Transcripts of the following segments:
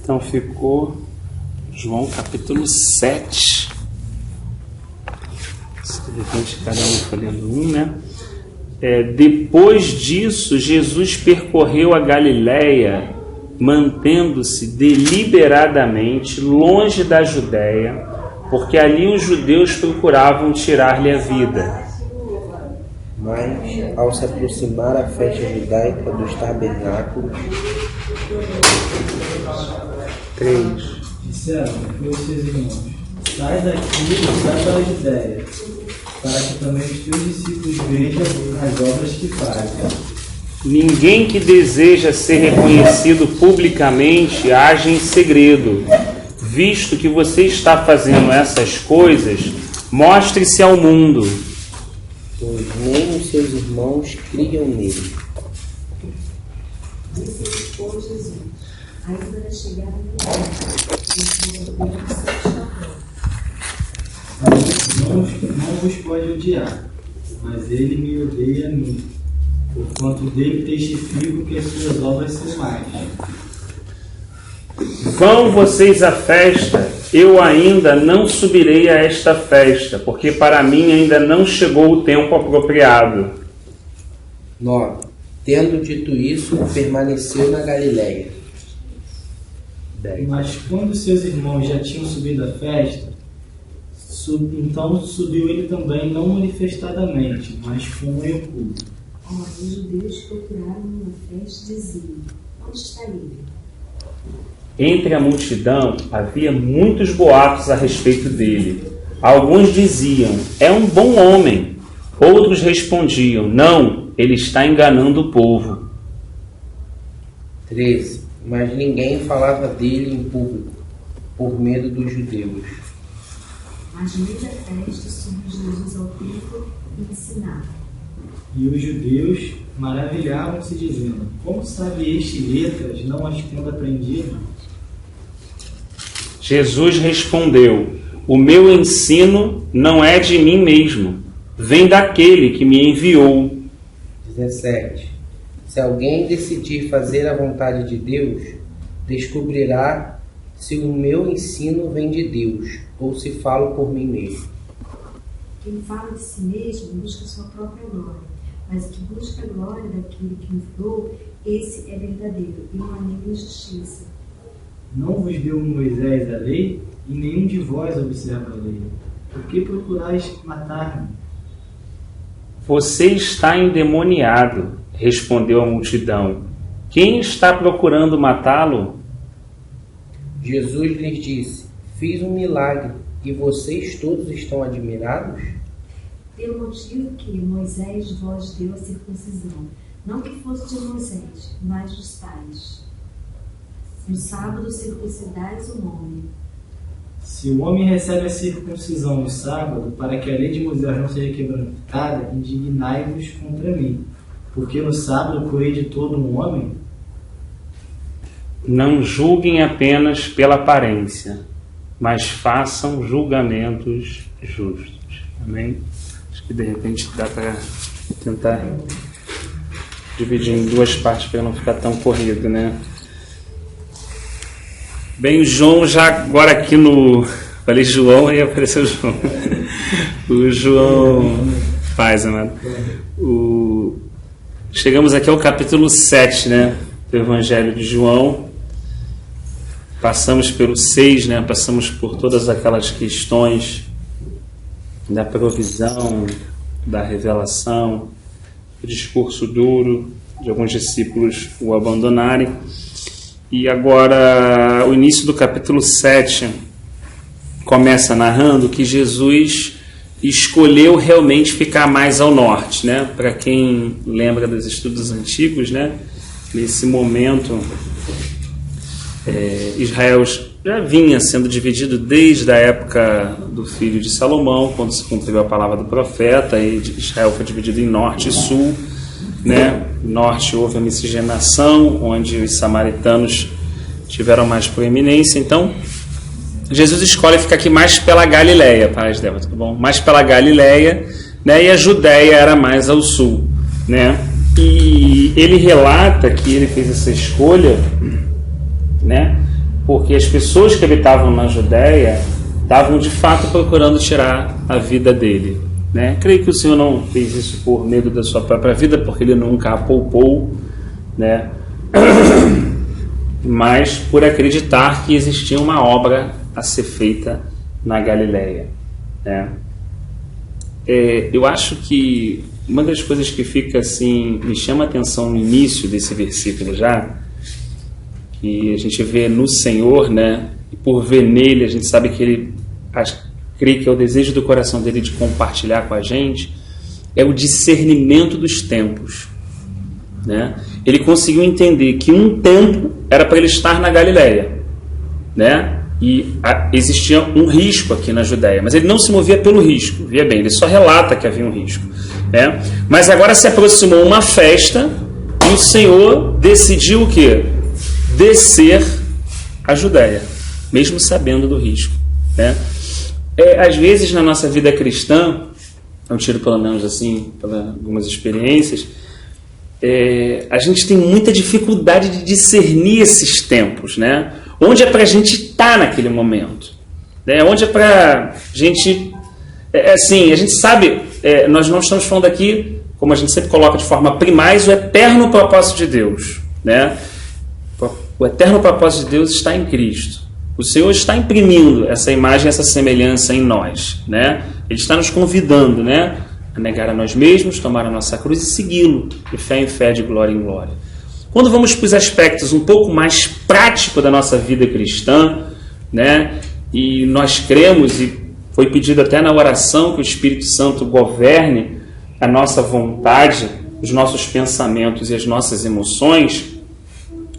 Então ficou João capítulo 7. De repente cada um foi lendo um, né? Depois disso, Jesus percorreu a Galiléia, mantendo-se deliberadamente longe da Judéia, porque ali os judeus procuravam tirar-lhe a vida. Mas, ao se aproximar a festa judaica dos tabernáculos, 3. Disseram aos seus irmãos: sai daqui e sai para a Judéia, para que também os teus discípulos vejam as obras que fazem. Ninguém que deseja ser reconhecido publicamente age em segredo. Visto que você está fazendo essas coisas, mostre-se ao mundo. pois nem os seus irmãos criam nele. Disse Jesus: ainda vai chegar a minha Não vos pode odiar, mas ele me odeia a mim, porquanto dele testifico que as suas obras são más. Vão vocês à festa, eu ainda não subirei a esta festa, porque para mim ainda não chegou o tempo apropriado. 9. Tendo dito isso, permaneceu na Galiléia. 10. Mas quando seus irmãos já tinham subido à festa, então subiu ele também, não manifestadamente, mas como em oculto. Ora, os judeus procuraram uma festa e diziam: onde está ele? Entre a multidão havia muitos boatos a respeito dele. Alguns diziam: é um bom homem. Outros respondiam: não, ele está enganando o povo. 13. Mas ninguém falava dele em público, por medo dos judeus. Mas no meio da festa subiu Jesus ao templo e ensinava. E os judeus maravilhavam-se, dizendo: como sabe este letras, não as tendo aprendido? Jesus respondeu: o meu ensino não é de mim mesmo, vem daquele que me enviou. 17. Se alguém decidir fazer a vontade de Deus, descobrirá se o meu ensino vem de Deus ou se falo por mim mesmo. Quem fala de si mesmo busca sua própria glória, mas o que busca a glória daquele que enviou, esse é verdadeiro e não há nenhuma injustiça. Não vos deu Moisés a lei, e nenhum de vós observa a lei. Por que procurais matar-me? Você está endemoniado, respondeu a multidão. Quem está procurando matá-lo? Jesus lhes disse: fiz um milagre e vocês todos estão admirados? Pelo motivo que Moisés vos deu a circuncisão, não que fosse de Moisés, mas dos pais. No sábado circuncidais o homem. Se o homem recebe a circuncisão no sábado, para que a lei de Moisés não seja quebrantada, indignai-vos contra mim. Porque no sábado curei de todo um homem? Não julguem apenas pela aparência, mas façam julgamentos justos. Amém? Acho que de repente dá para tentar dividir em duas partes para não ficar tão corrido, né? Bem, o João já agora aqui no... Falei João e apareceu o João. O João faz, amado. Chegamos aqui ao capítulo 7, né? Do Evangelho de João. Passamos pelo 6, né? Passamos por todas aquelas questões da provisão, da revelação, do discurso duro de alguns discípulos o abandonarem. E agora o início do capítulo 7 começa narrando que Jesus escolheu realmente ficar mais ao norte, né? Para quem lembra dos estudos antigos, né? Nesse momento Israel já vinha sendo dividido desde a época do filho de Salomão, quando se cumpriu a palavra do profeta, e Israel foi dividido em norte e sul, né? Norte houve a miscigenação, onde os samaritanos tiveram mais proeminência. Então Jesus escolhe ficar aqui mais pela Galiléia, paz dela, tudo bom? Mais pela Galiléia, né? E a Judéia era mais ao sul, né? E ele relata que ele fez essa escolha, né? porque as pessoas que habitavam na Judéia estavam de fato procurando tirar a vida dele, né? Creio que o Senhor não fez isso por medo da sua própria vida, porque ele nunca a poupou, né? Mas por acreditar que existia uma obra a ser feita na Galileia, né? Eu acho que uma das coisas que fica assim, me chama a atenção no início desse versículo já, que a gente vê no Senhor, né? E por ver nele, a gente sabe que ele crê que é o desejo do coração dele de compartilhar com a gente, é o discernimento dos tempos, né? Ele conseguiu entender que um tempo era para ele estar na Galileia, né? E existia um risco aqui na Judéia, mas ele não se movia pelo risco, via bem, ele só relata que havia um risco, né? Mas agora se aproximou uma festa e o Senhor decidiu o quê? Descer a Judéia, mesmo sabendo do risco, né? Às vezes na nossa vida cristã, eu tiro pelo menos assim, por algumas experiências, a gente tem muita dificuldade de discernir esses tempos, né? Onde é para a gente estar naquele momento, né? Onde é para a gente... assim, a gente sabe, nós não estamos falando aqui, como a gente sempre coloca de forma primaz, o eterno propósito de Deus, né? O eterno propósito de Deus está em Cristo. O Senhor está imprimindo essa imagem, essa semelhança em nós, né? Ele está nos convidando, né? A negar a nós mesmos, tomar a nossa cruz e segui-lo, de fé em fé, de glória em glória. Quando vamos para os aspectos um pouco mais práticos da nossa vida cristã, né? E nós cremos, e foi pedido até na oração que o Espírito Santo governe a nossa vontade, os nossos pensamentos e as nossas emoções,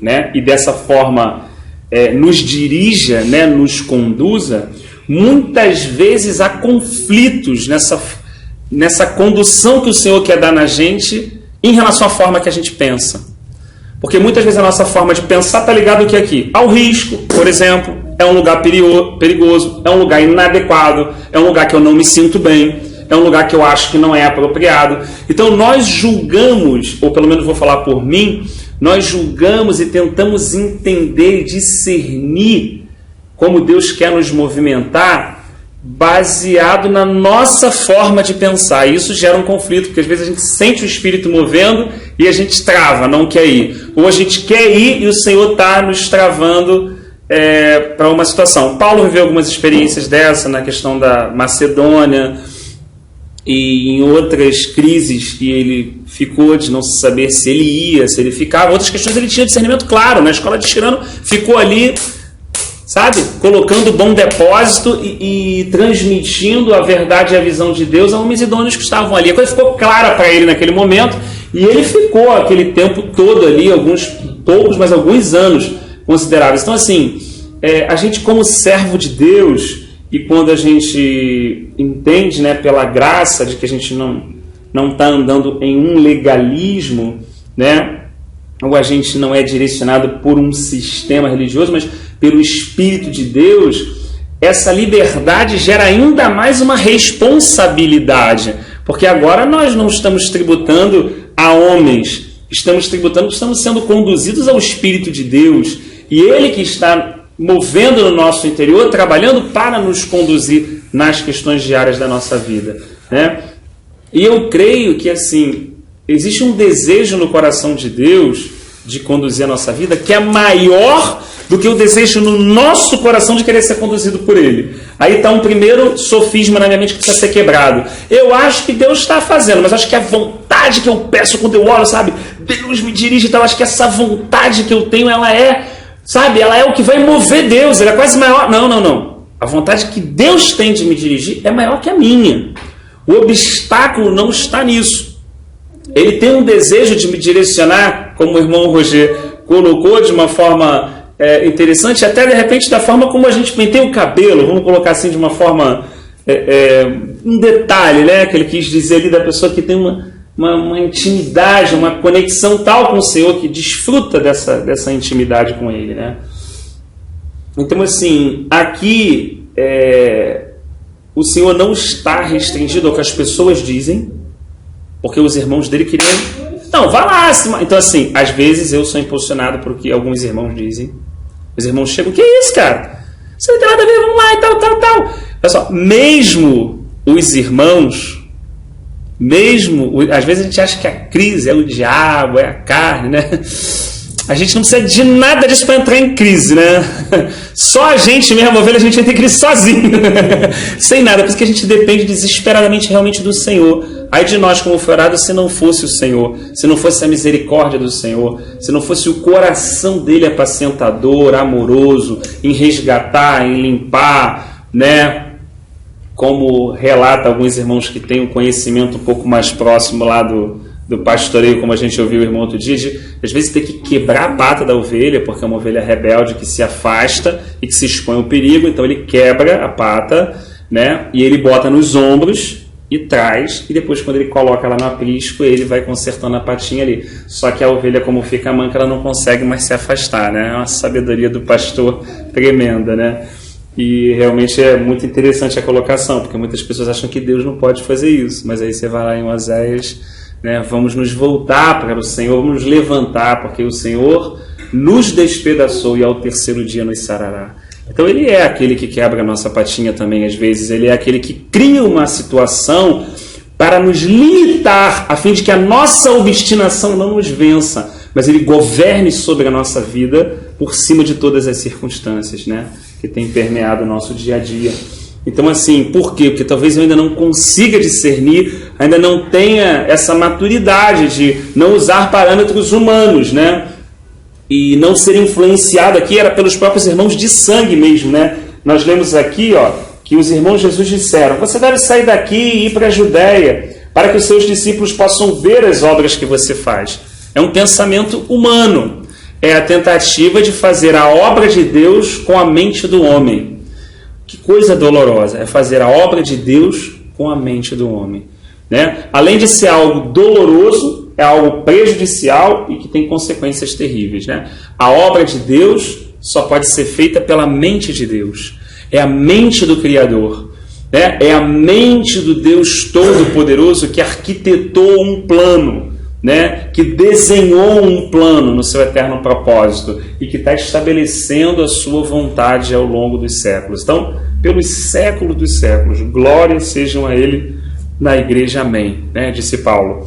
né? E dessa forma nos dirija, né? Nos conduza. Muitas vezes há conflitos nessa condução que o Senhor quer dar na gente em relação à forma que a gente pensa. Porque muitas vezes a nossa forma de pensar está ligada ao risco, por exemplo. É um lugar perigoso, é um lugar inadequado, é um lugar que eu não me sinto bem, é um lugar que eu acho que não é apropriado. Então nós julgamos, ou pelo menos vou falar por mim, nós julgamos e tentamos entender e discernir como Deus quer nos movimentar baseado na nossa forma de pensar. E isso gera um conflito, porque às vezes a gente sente o Espírito movendo e a gente trava, não quer ir. Ou a gente quer ir e o Senhor está nos travando para uma situação. Paulo viveu algumas experiências dessa na questão da Macedônia e em outras crises que ele ficou de não saber se ele ia, se ele ficava. Outras questões ele tinha discernimento claro. Na escola de Tirano ficou ali, sabe, colocando bom depósito e transmitindo a verdade e a visão de Deus a homens idôneos que estavam ali. A coisa ficou clara para ele naquele momento e ele ficou aquele tempo todo ali, alguns poucos, mas alguns anos consideráveis. Então, assim, a gente como servo de Deus, e quando a gente entende, né, pela graça de que a gente não está andando em um legalismo, né, ou a gente não é direcionado por um sistema religioso, mas pelo Espírito de Deus, essa liberdade gera ainda mais uma responsabilidade, porque agora nós não estamos tributando a homens, estamos sendo conduzidos ao Espírito de Deus, e Ele que está movendo no nosso interior, trabalhando para nos conduzir nas questões diárias da nossa vida, né? E eu creio que, assim, existe um desejo no coração de Deus de conduzir a nossa vida que é maior do que o desejo no nosso coração de querer ser conduzido por Ele. Aí está um primeiro sofisma na minha mente que precisa ser quebrado. Eu acho que Deus está fazendo, mas acho que a vontade que eu peço quando eu oro, sabe? Deus me dirige e tal. Acho que essa vontade que eu tenho, ela é o que vai mover Deus. Ela é quase maior. Não. A vontade que Deus tem de me dirigir é maior que a minha. O obstáculo não está nisso. Ele tem um desejo de me direcionar, como o irmão Roger colocou de uma forma interessante, até de repente da forma como a gente penteia o cabelo, vamos colocar assim de uma forma, um detalhe, né, que ele quis dizer ali da pessoa que tem uma intimidade, uma conexão tal com o Senhor, que desfruta dessa intimidade com Ele, né? Então, assim, aqui o Senhor não está restringido ao que as pessoas dizem, porque os irmãos dele queriam... Não, vá lá. Então, assim, às vezes eu sou impulsionado por o que alguns irmãos dizem. Os irmãos chegam, que isso, cara? Você não tem nada a ver, vamos lá e tal. Olha só, mesmo os irmãos, às vezes a gente acha que a crise é o diabo, é a carne, né? A gente não precisa de nada disso para entrar em crise, né? Só a gente mesmo, a ovelha, a gente vai ter crise sozinho, sem nada, por isso que a gente depende desesperadamente realmente do Senhor. Ai de nós, como foi orado, se não fosse o Senhor, se não fosse a misericórdia do Senhor, se não fosse o coração dele apacentador, amoroso, em resgatar, em limpar, né? Como relata alguns irmãos que têm um conhecimento um pouco mais próximo lá do pastoreio, como a gente ouviu o irmão outro dia, às vezes tem que quebrar a pata da ovelha, porque é uma ovelha rebelde que se afasta e que se expõe ao perigo, então ele quebra a pata, né? E ele bota nos ombros e traz, e depois quando ele coloca ela no aprisco, ele vai consertando a patinha ali. Só que a ovelha, como fica manca, ela não consegue mais se afastar, né? É uma sabedoria do pastor tremenda, né? E realmente é muito interessante a colocação, porque muitas pessoas acham que Deus não pode fazer isso, mas aí você vai lá em Oséias, né? Vamos nos voltar para o Senhor, vamos nos levantar, porque o Senhor nos despedaçou e ao terceiro dia nos sarará. Então ele é aquele que quebra a nossa patinha também às vezes, ele é aquele que cria uma situação para nos limitar, a fim de que a nossa obstinação não nos vença, mas ele governe sobre a nossa vida por cima de todas as circunstâncias, né? Que tem permeado o nosso dia a dia. Então assim, por quê? Porque talvez eu ainda não consiga discernir, ainda não tenha essa maturidade de não usar parâmetros humanos, né? E não ser influenciado aqui era pelos próprios irmãos de sangue mesmo, né? Nós lemos aqui, ó, que os irmãos de Jesus disseram: você deve sair daqui e ir para a Judéia, para que os seus discípulos possam ver as obras que você faz. É um pensamento humano. É a tentativa de fazer a obra de Deus com a mente do homem. Que coisa dolorosa é fazer a obra de Deus com a mente do homem, né? Além de ser algo doloroso, é algo prejudicial e que tem consequências terríveis, né? A obra de Deus só pode ser feita pela mente de Deus. É a mente do Criador, né? É a mente do Deus Todo-Poderoso que arquitetou um plano, né? Que desenhou um plano no seu eterno propósito e que está estabelecendo a sua vontade ao longo dos séculos. Então, pelos séculos dos séculos, glórias sejam a Ele na igreja, amém, né? Disse Paulo.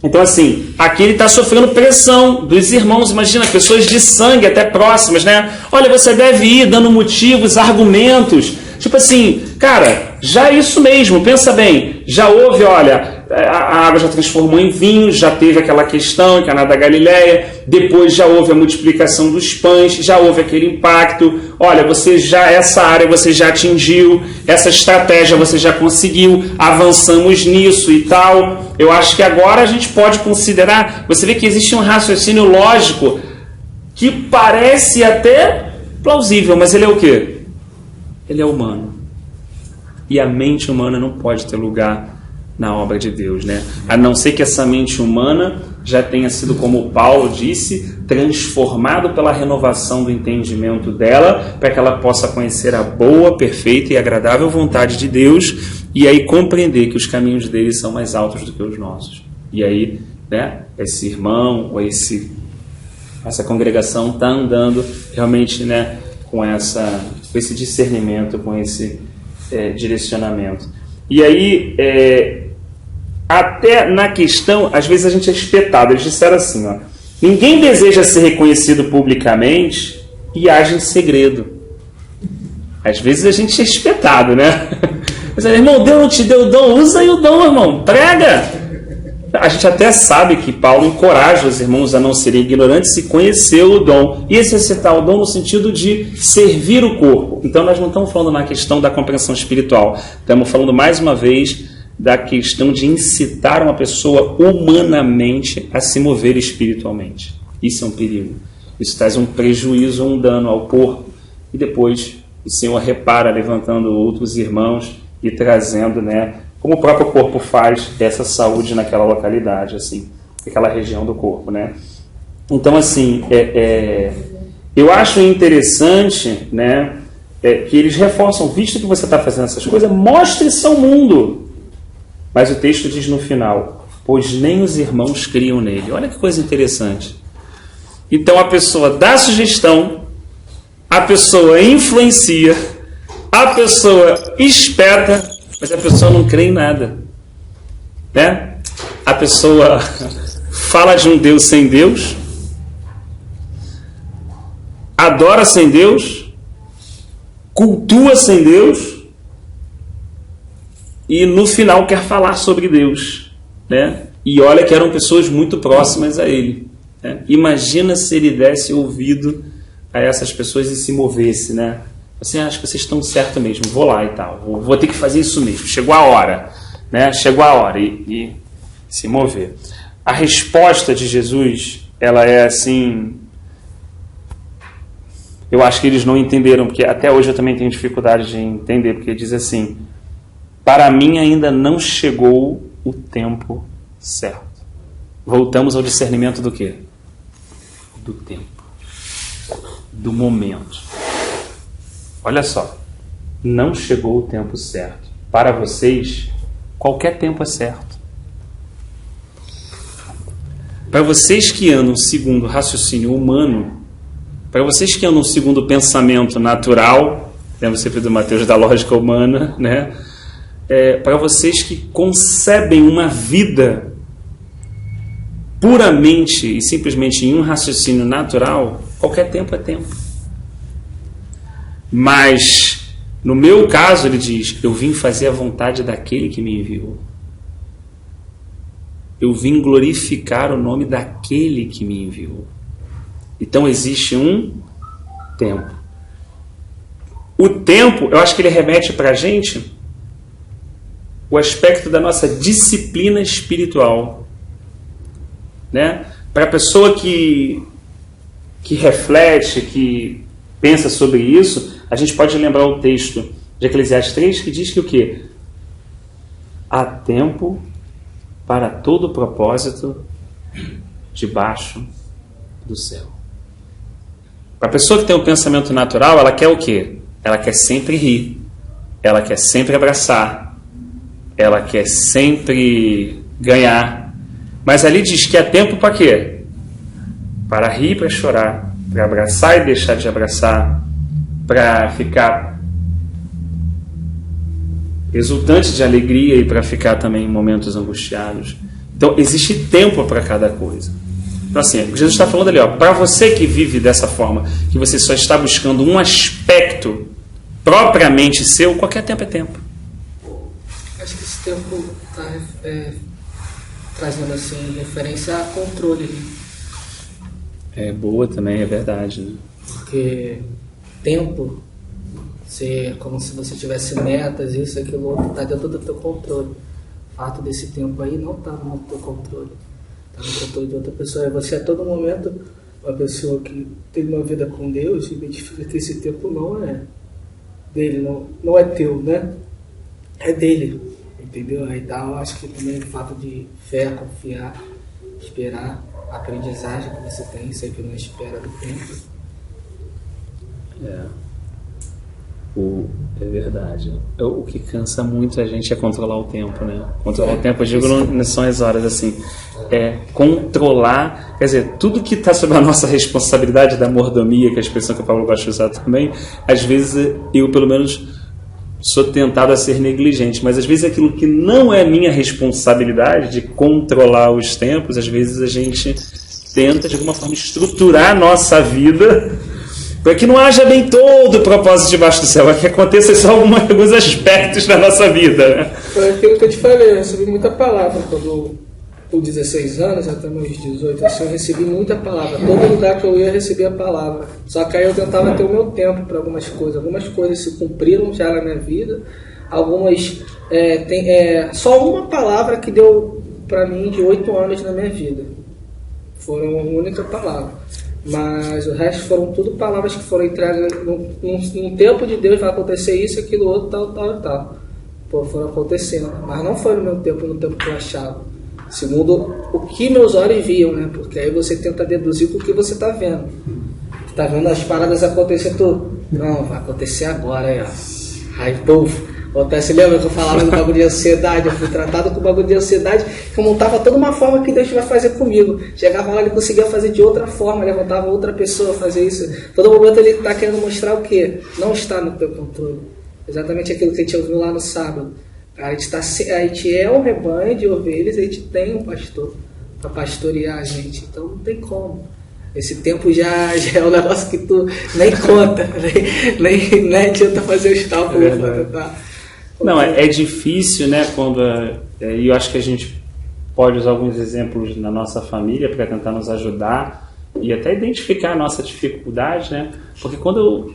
Então assim, aqui ele está sofrendo pressão dos irmãos, imagina, pessoas de sangue até próximas, né? Olha, você deve ir dando motivos, argumentos, tipo assim, cara, já é isso mesmo, pensa bem, já houve, olha, a água já transformou em vinho, já teve aquela questão em Caná da Galileia, depois já houve a multiplicação dos pães, já houve aquele impacto, olha, essa área você já atingiu, essa estratégia você já conseguiu, avançamos nisso e tal. Eu acho que agora a gente pode considerar, você vê que existe um raciocínio lógico que parece até plausível, mas ele é o quê? Ele é humano. E a mente humana não pode ter lugar na obra de Deus, né? A não ser que essa mente humana já tenha sido, como Paulo disse, transformado pela renovação do entendimento dela, para que ela possa conhecer a boa, perfeita e agradável vontade de Deus, e aí compreender que os caminhos dele são mais altos do que os nossos. E aí, né, esse irmão ou essa congregação está andando realmente, né, com esse discernimento, com esse direcionamento. E aí, até na questão, às vezes a gente é espetado. Eles disseram assim, ó: ninguém deseja ser reconhecido publicamente e age em segredo. Às vezes a gente é espetado, né? Mas, irmão, Deus não te deu o dom, usa aí o dom, irmão, prega. A gente até sabe que Paulo encoraja os irmãos a não serem ignorantes e conhecer o dom, e exercitar o dom no sentido de servir o corpo. Então nós não estamos falando na questão da compreensão espiritual, estamos falando mais uma vez da questão de incitar uma pessoa humanamente a se mover espiritualmente. Isso é um perigo. Isso traz um prejuízo, um dano ao corpo, e depois o Senhor repara levantando outros irmãos e trazendo, né, como o próprio corpo faz, essa saúde naquela localidade, assim, naquela região do corpo, né? Então, assim, eu acho interessante, né, que eles reforçam, visto que você está fazendo essas coisas, mostre-se ao mundo. Mas o texto diz no final: pois nem os irmãos criam nele. Olha que coisa interessante. Então a pessoa dá a sugestão, a pessoa influencia, a pessoa espeta, mas a pessoa não crê em nada, né? A pessoa fala de um Deus sem Deus, adora sem Deus, cultua sem Deus e no final quer falar sobre Deus, né? E olha que eram pessoas muito próximas a ele, né? Imagina se ele desse ouvido a essas pessoas e se movesse, né? Assim, acho que vocês estão certo mesmo, vou lá e tal, vou ter que fazer isso mesmo, chegou a hora, né? Chegou a hora e se mover. A resposta de Jesus, ela é assim, eu acho que eles não entenderam, porque até hoje eu também tenho dificuldade de entender, porque diz assim, para mim ainda não chegou o tempo certo. Voltamos ao discernimento do quê? Do tempo. Do momento. Olha só, não chegou o tempo certo. Para vocês, qualquer tempo é certo. Para vocês que andam segundo o raciocínio humano, para vocês que andam segundo o pensamento natural, lembra sempre do Mateus da lógica humana, né? Para vocês que concebem uma vida puramente e simplesmente em um raciocínio natural, qualquer tempo é tempo. Mas, no meu caso, ele diz, eu vim fazer a vontade daquele que me enviou. Eu vim glorificar o nome daquele que me enviou. Então existe um tempo. O tempo, eu acho que ele remete para a gente o aspecto da nossa disciplina espiritual, né? Para a pessoa que reflete, que pensa sobre isso, a gente pode lembrar o texto de Eclesiastes 3 que diz que o quê? Há tempo para todo propósito debaixo do céu. Para a pessoa que tem um pensamento natural, ela quer o quê? Ela quer sempre rir, ela quer sempre abraçar, ela quer sempre ganhar. Mas ali diz que há tempo para quê? Para rir, para chorar, para abraçar e deixar de abraçar, para ficar exultante de alegria e para ficar também em momentos angustiados. Então existe tempo para cada coisa. Então assim, Jesus está falando ali, para você que vive dessa forma, que você só está buscando um aspecto propriamente seu, qualquer tempo é tempo. Acho que esse tempo está trazendo assim referência a controle. É boa também, é verdade, né? Porque tempo, é como se você tivesse metas, isso, aquilo, outro, está dentro do teu controle. O fato desse tempo aí não está no teu controle. Está no controle de outra pessoa. E você a todo momento, uma pessoa que tem uma vida com Deus, identifica que esse tempo não é dele, não é teu, né? É dele, entendeu? Aí eu acho que também o fato de fé, confiar, esperar, a aprendizagem que você tem, sempre na espera do tempo. É verdade. O que cansa muito a gente é controlar o tempo, né? Controlar o tempo, eu digo, não são as horas assim. É controlar, quer dizer, tudo que está sob a nossa responsabilidade da mordomia, que é a expressão que o Paulo gosta de usar também, às vezes eu, pelo menos, sou tentado a ser negligente, mas às vezes aquilo que não é minha responsabilidade de controlar os tempos, às vezes a gente tenta de alguma forma estruturar a nossa vida para que não haja bem todo o propósito debaixo do céu, para que aconteça só alguns aspectos da nossa vida, né? Foi aquilo que eu te falei, eu recebi muita palavra quando com 16 anos, até meus 18, assim, eu recebi muita palavra. Todo lugar que eu ia, recebia a palavra. Só que aí eu tentava ter o meu tempo para algumas coisas. Algumas coisas se cumpriram já na minha vida. Algumas... só uma palavra que deu para mim de 8 anos na minha vida. Foram uma única palavra. Mas o resto foram tudo palavras que foram entregas num tempo de Deus. Vai acontecer isso, aquilo, outro, tal. Pô, foram acontecendo. Mas não foi no meu tempo, no tempo que eu achava. Segundo o que meus olhos viam, né? Porque aí você tenta deduzir com o que você está vendo. Está vendo as paradas acontecer tudo? Não, vai acontecer agora, aí, ó. Aí, pô, Você lembra que eu falava do bagulho de ansiedade? Eu fui tratado com o bagulho de ansiedade, que eu montava toda uma forma que Deus vai fazer comigo. Chegava lá, ele conseguia fazer de outra forma, levantava outra pessoa a fazer isso. Todo momento ele está querendo mostrar o quê? Não está no teu controle. Exatamente aquilo que a gente ouviu lá no sábado. A gente é um rebanho de ovelhas, a gente tem um pastor para pastorear a gente. Então não tem como. Esse tempo já é um negócio que tu nem conta, nem adianta fazer os cálculos para tentar. Não, é difícil, né? E eu acho que a gente pode usar alguns exemplos na nossa família para tentar nos ajudar e até identificar a nossa dificuldade, né? Porque quando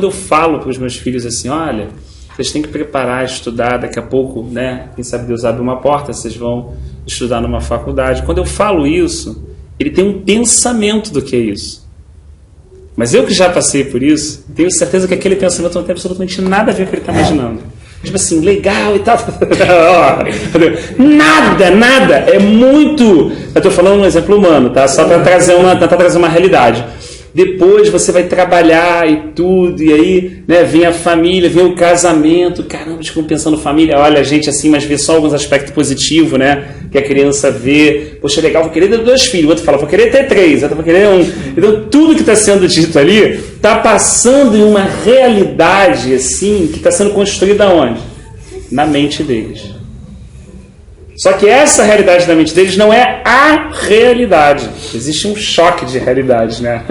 eu falo para os meus filhos assim, olha, vocês têm que preparar, estudar, daqui a pouco, né? Quem sabe Deus abre uma porta, vocês vão estudar numa faculdade. Quando eu falo isso, ele tem um pensamento do que é isso. Mas eu que já passei por isso, tenho certeza que aquele pensamento não tem absolutamente nada a ver com o que ele está imaginando. Tipo assim, legal e tal. Nada. É muito... Eu estou falando um exemplo humano, tá? Só para tentar trazer uma realidade. Depois você vai trabalhar e tudo, e aí, né, vem a família, vem o casamento. Caramba, tipo, pensando família, olha a gente assim, mas vê só alguns aspectos positivos, né? Que a criança vê. Poxa, legal, vou querer ter 2 filhos. O outro fala, vou querer ter 3, outro vou querer 1. Então, tudo que está sendo dito ali está passando em uma realidade, assim, que está sendo construída onde? Na mente deles. Só que essa realidade da mente deles não é a realidade. Existe um choque de realidade, né?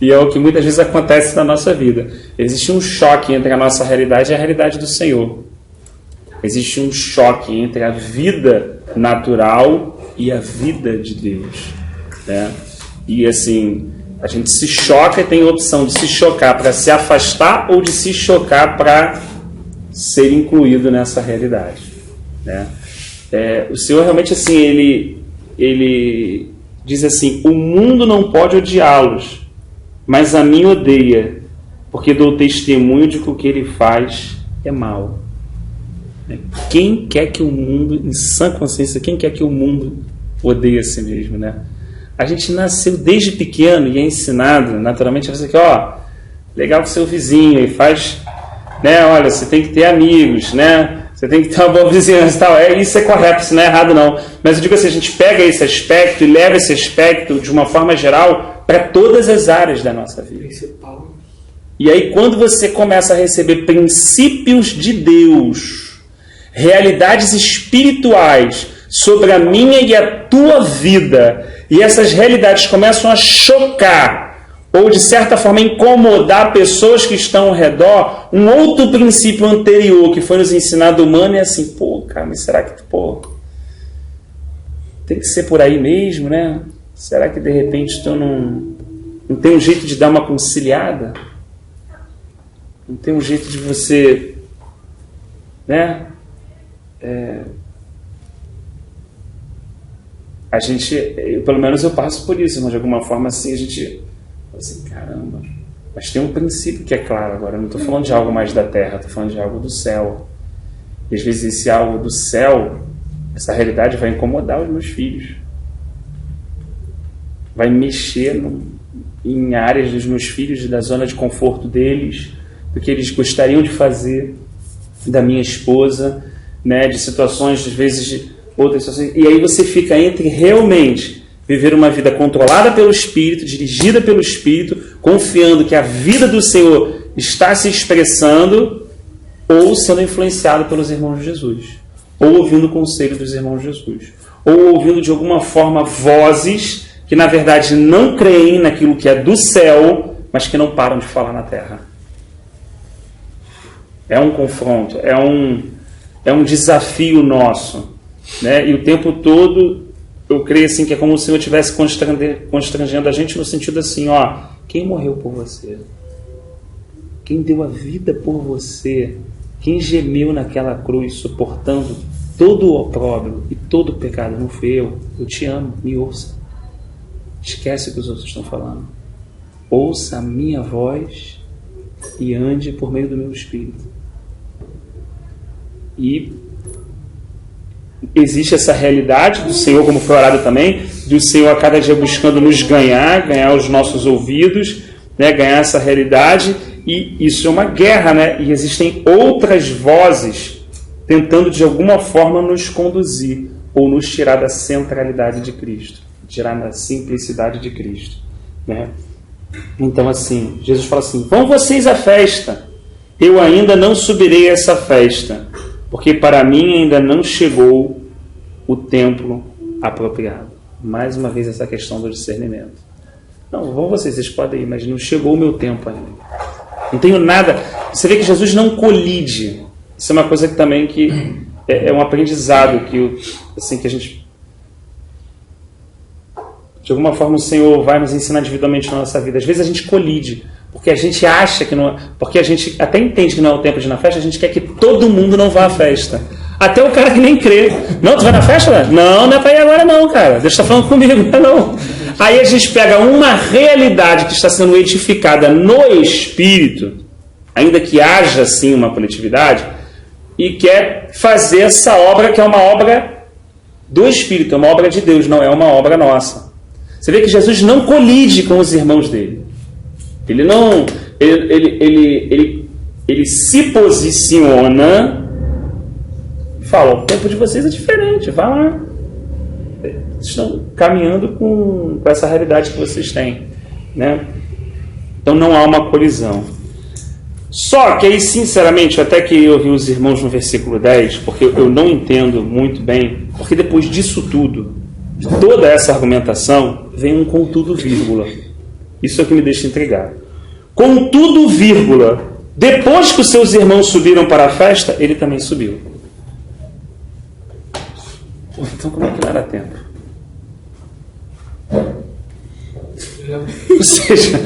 E é o que muitas vezes acontece na nossa vida. Existe um choque entre a nossa realidade e a realidade do Senhor. Existe um choque entre a vida natural e a vida de Deus, né? E assim, a gente se choca e tem a opção de se chocar para se afastar ou de se chocar para ser incluído nessa realidade, né? O Senhor realmente assim, ele diz assim, o mundo não pode odiá-los, mas a mim odeia, porque dou testemunho de que o que ele faz é mal. Quem quer que o mundo, em sã consciência, quem quer que o mundo odeie a si mesmo, né? A gente nasceu desde pequeno e é ensinado, naturalmente, a fazer aqui, legal com seu vizinho, e faz, né? Olha, você tem que ter amigos, né? Você tem que ter uma boa vizinhança e tal. Isso é correto, isso não é errado não. Mas eu digo assim, a gente pega esse aspecto e leva esse aspecto de uma forma geral para todas as áreas da nossa vida. Principal. E aí quando você começa a receber princípios de Deus, realidades espirituais sobre a minha e a tua vida, e essas realidades começam a chocar ou de certa forma incomodar pessoas que estão ao redor, um outro princípio anterior que foi nos ensinado humano é assim, cara, mas será que, tem que ser por aí mesmo, né? Será que de repente tu não tem um jeito de dar uma conciliada? Não tem um jeito de você, né? A gente, pelo menos eu passo por isso, mas de alguma forma assim a gente... assim, caramba, mas tem um princípio que é claro agora, eu não estou falando de algo mais da terra, estou falando de algo do céu. E às vezes esse algo do céu, essa realidade vai incomodar os meus filhos, vai mexer em áreas dos meus filhos, da zona de conforto deles, do que eles gostariam de fazer, da minha esposa, né, de situações, às vezes de outras situações, e aí você fica entre realmente viver uma vida controlada pelo Espírito, dirigida pelo Espírito, confiando que a vida do Senhor está se expressando, ou sendo influenciado pelos irmãos de Jesus, ou ouvindo o conselho dos irmãos de Jesus, ou ouvindo de alguma forma vozes que na verdade não creem naquilo que é do céu, mas que não param de falar na terra. É um confronto, é um desafio nosso, né? E o tempo todo eu creio assim que é como se o Senhor estivesse constrangendo a gente no sentido assim, quem morreu por você? Quem deu a vida por você? Quem gemeu naquela cruz suportando todo o opróbrio e todo o pecado? Não fui eu. Eu te amo, me ouça. Esquece o que os outros estão falando. Ouça a minha voz e ande por meio do meu Espírito. E existe essa realidade do Senhor, como foi orado também, do Senhor a cada dia buscando nos ganhar os nossos ouvidos, né, ganhar essa realidade, E isso é uma guerra, né? E existem outras vozes tentando de alguma forma nos conduzir ou nos tirar da centralidade de Cristo, tirar da simplicidade de Cristo, né? Então assim, Jesus fala assim: vão vocês à festa, eu ainda não subirei a essa festa, porque para mim ainda não chegou o tempo apropriado. Mais uma vez essa questão do discernimento. Não, vão vocês podem ir, mas não chegou o meu tempo ainda. Não tenho nada. Você vê que Jesus não colide. Isso é uma coisa que também que é um aprendizado que, assim, que a gente, de alguma forma, o Senhor vai nos ensinar individualmente na nossa vida. Às vezes a gente colide, porque a gente acha que não, porque a gente até entende que não é o tempo de ir na festa, a gente quer que todo mundo não vá à festa. Até o cara que nem crê. Não, tu vai na festa? Não, não é para ir agora não, cara. Deus está falando comigo, não. Aí a gente pega uma realidade que está sendo edificada no Espírito, ainda que haja assim uma coletividade, e quer fazer essa obra que é uma obra do Espírito, é uma obra de Deus, não é uma obra nossa. Você vê que Jesus não colide com os irmãos dele. Ele não, ele se posiciona e fala: o tempo de vocês é diferente, vá lá. Vocês estão caminhando com essa realidade que vocês têm, né? Então não há uma colisão. Só que aí, sinceramente, até que eu vi os irmãos no versículo 10, porque eu não entendo muito bem, porque depois disso tudo, de toda essa argumentação, vem um contudo, vírgula. Isso é o que me deixa intrigado. Contudo, vírgula, depois que os seus irmãos subiram para a festa, ele também subiu. Pô, então como é que não era tempo? Ou seja,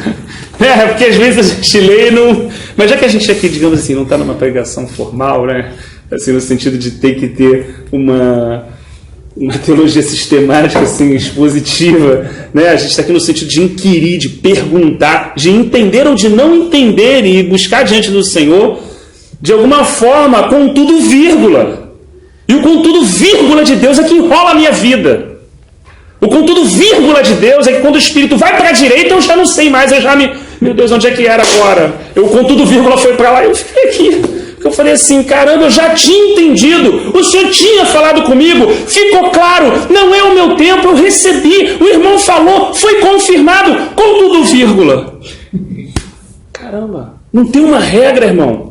porque às vezes a gente lê e não... Mas já que a gente aqui, digamos assim, não está numa pregação formal, né? Assim, no sentido de ter que ter uma teologia sistemática, assim, expositiva, né? A gente está aqui no sentido de inquirir, de perguntar, de entender ou de não entender e buscar diante do Senhor, de alguma forma, contudo, vírgula. E o contudo, vírgula de Deus é que enrola a minha vida. O contudo, vírgula de Deus é que quando o Espírito vai para a direita, eu já não sei mais, eu já me... Meu Deus, onde é que era agora? O contudo, vírgula foi para lá, eu fiquei aqui. Eu falei assim: caramba, eu já tinha entendido, o Senhor tinha falado comigo, ficou claro, não é o meu tempo, eu recebi, o irmão falou, foi confirmado, contudo, vírgula. Caramba, não tem uma regra, irmão.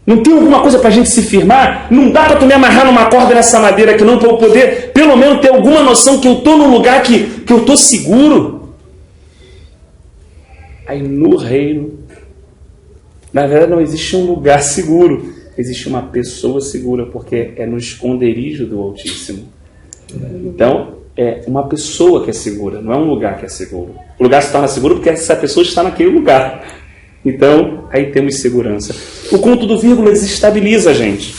Não tem alguma coisa para a gente se firmar? Não dá para tu me amarrar numa corda nessa madeira que não, para eu poder, pelo menos, ter alguma noção que eu estou num lugar que eu estou seguro? Aí no reino, na verdade não existe um lugar seguro, existe uma pessoa segura, porque é no esconderijo do Altíssimo. Então, é uma pessoa que é segura, não é um lugar que é seguro. O lugar se torna seguro porque essa pessoa está naquele lugar. Então, aí temos segurança. O contudo, vírgula, desestabiliza a gente,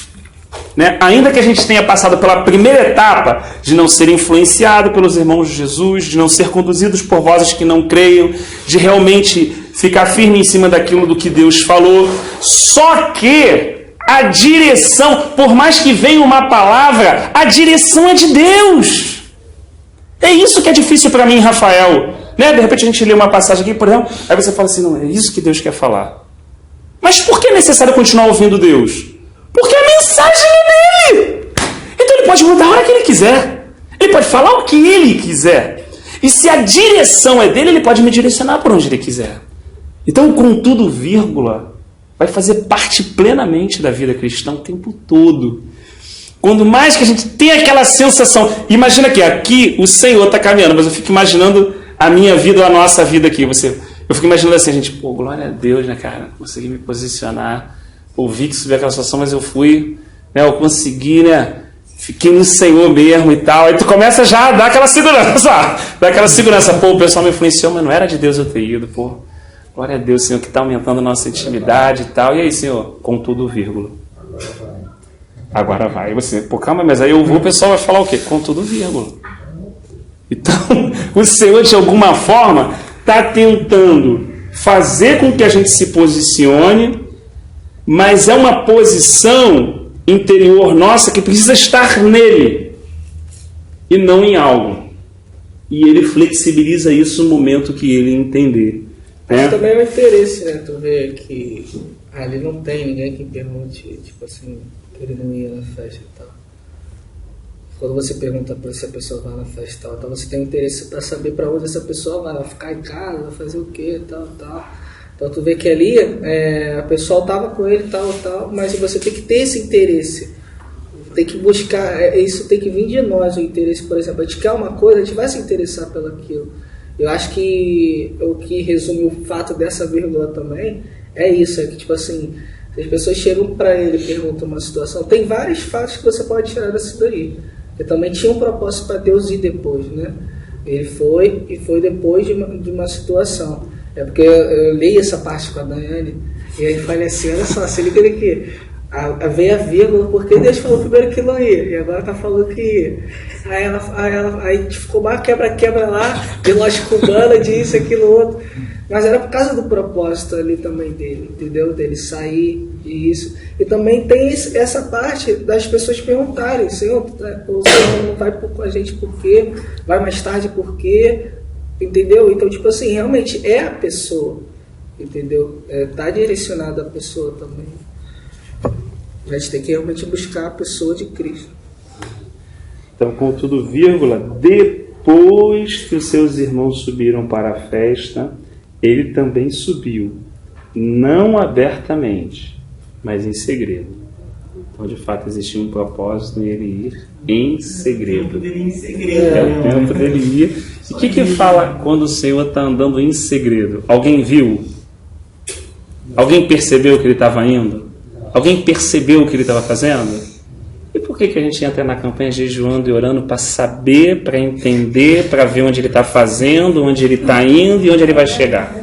né? Ainda que a gente tenha passado pela primeira etapa de não ser influenciado pelos irmãos de Jesus, de não ser conduzidos por vozes que não creiam, de realmente ficar firme em cima daquilo do que Deus falou, só que a direção, por mais que venha uma palavra, a direção é de Deus. É isso que é difícil para mim, Rafael. Né? De repente a gente lê uma passagem aqui, por exemplo, aí você fala assim: não, é isso que Deus quer falar. Mas por que é necessário continuar ouvindo Deus? Porque a mensagem é dele. Então ele pode mudar a hora que ele quiser. Ele pode falar o que ele quiser. E se a direção é dele, ele pode me direcionar por onde ele quiser. Então, contudo, vírgula, vai fazer parte plenamente da vida cristã o tempo todo. Quando mais que a gente tem aquela sensação... Imagina que aqui o Senhor está caminhando, mas eu fico imaginando a minha vida ou a nossa vida aqui. Eu fico imaginando assim, a gente, pô, glória a Deus, né, cara? Consegui me posicionar, ouvi que subiu aquela situação, mas eu fui, né? Eu consegui, né? Fiquei no Senhor mesmo e tal. Aí tu começa já a dar aquela segurança. Pô, o pessoal me influenciou, mas não era de Deus eu ter ido, pô. Glória a Deus, Senhor, que está aumentando a nossa intimidade e tal. E aí, Senhor, contudo, vírgula. Agora vai. E você, pô, calma, mas aí eu vou, o pessoal vai falar o quê? Contudo, vírgula. Então, o Senhor, de alguma forma, está tentando fazer com que a gente se posicione, mas é uma posição interior nossa que precisa estar nele e não em algo. E ele flexibiliza isso no momento que ele entender. Mas também é o interesse, né? Tu vê que ali não tem ninguém que pergunte, tipo assim, que ele não ia na festa e tal. Quando você pergunta pra se a pessoa vai na festa e tal, então você tem interesse pra saber pra onde essa pessoa vai ficar em casa, vai fazer o quê, tal. Então tu vê que ali a pessoa tava com ele, tal, mas você tem que ter esse interesse. Tem que buscar, isso tem que vir de nós, o interesse, por exemplo. A gente quer uma coisa, a gente vai se interessar pelaquilo. Eu acho que o que resume o fato dessa vírgula também é isso, é que tipo assim, se as pessoas chegam pra ele e perguntam uma situação, tem vários fatos que você pode tirar dessa daí. Porque também tinha um propósito para Deus ir depois, né? Ele foi depois de uma situação. É porque eu li essa parte com a Daiane e aí falei assim, olha só, se liga aqui. Veio a vírgula, porque Deus falou primeiro que não ia, e agora tá falando que ia. Aí ficou uma quebra-quebra lá, de loja cubana, disso, aquilo, outro. Mas era por causa do propósito ali também dele, entendeu? Dele sair e isso. E também tem essa parte das pessoas perguntarem, Senhor, o Senhor não vai com a gente por quê? Vai mais tarde por quê? Entendeu? Então, tipo assim, realmente é a pessoa, entendeu? Tá direcionado à pessoa também. A gente tem que realmente buscar a pessoa de Cristo. Então, contudo, vírgula, depois que os seus irmãos subiram para a festa, ele também subiu, não abertamente, mas em segredo. Então, de fato, existia um propósito nele ir em segredo. O tempo dele ir em segredo. O tempo dele ir. E o que fala quando o Senhor está andando em segredo? Alguém viu? Alguém percebeu que ele estava indo? Alguém percebeu o que ele estava fazendo? E por que a gente entra na campanha jejuando e orando para saber, para entender, para ver onde ele está fazendo, onde ele está indo e onde ele vai chegar?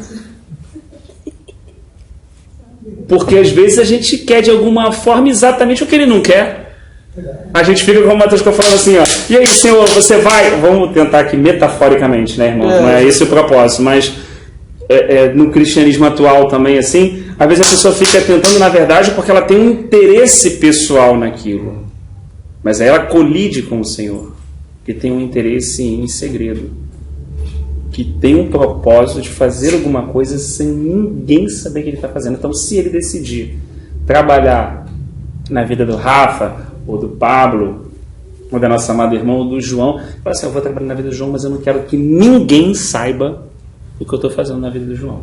Porque às vezes a gente quer de alguma forma exatamente o que ele não quer. A gente fica como o Matheus falando assim, ó, e aí, Senhor, você vai... Vamos tentar aqui metaforicamente, né, irmão? Não é esse o propósito, mas no cristianismo atual também, assim, às vezes a pessoa fica tentando, na verdade, porque ela tem um interesse pessoal naquilo. Mas aí ela colide com o Senhor, que tem um interesse em segredo, que tem um propósito de fazer alguma coisa sem ninguém saber o que ele está fazendo. Então, se ele decidir trabalhar na vida do Rafa, ou do Pablo, ou da nossa amada irmã, ou do João, fala assim, eu vou trabalhar na vida do João, mas eu não quero que ninguém saiba o que eu estou fazendo na vida do João.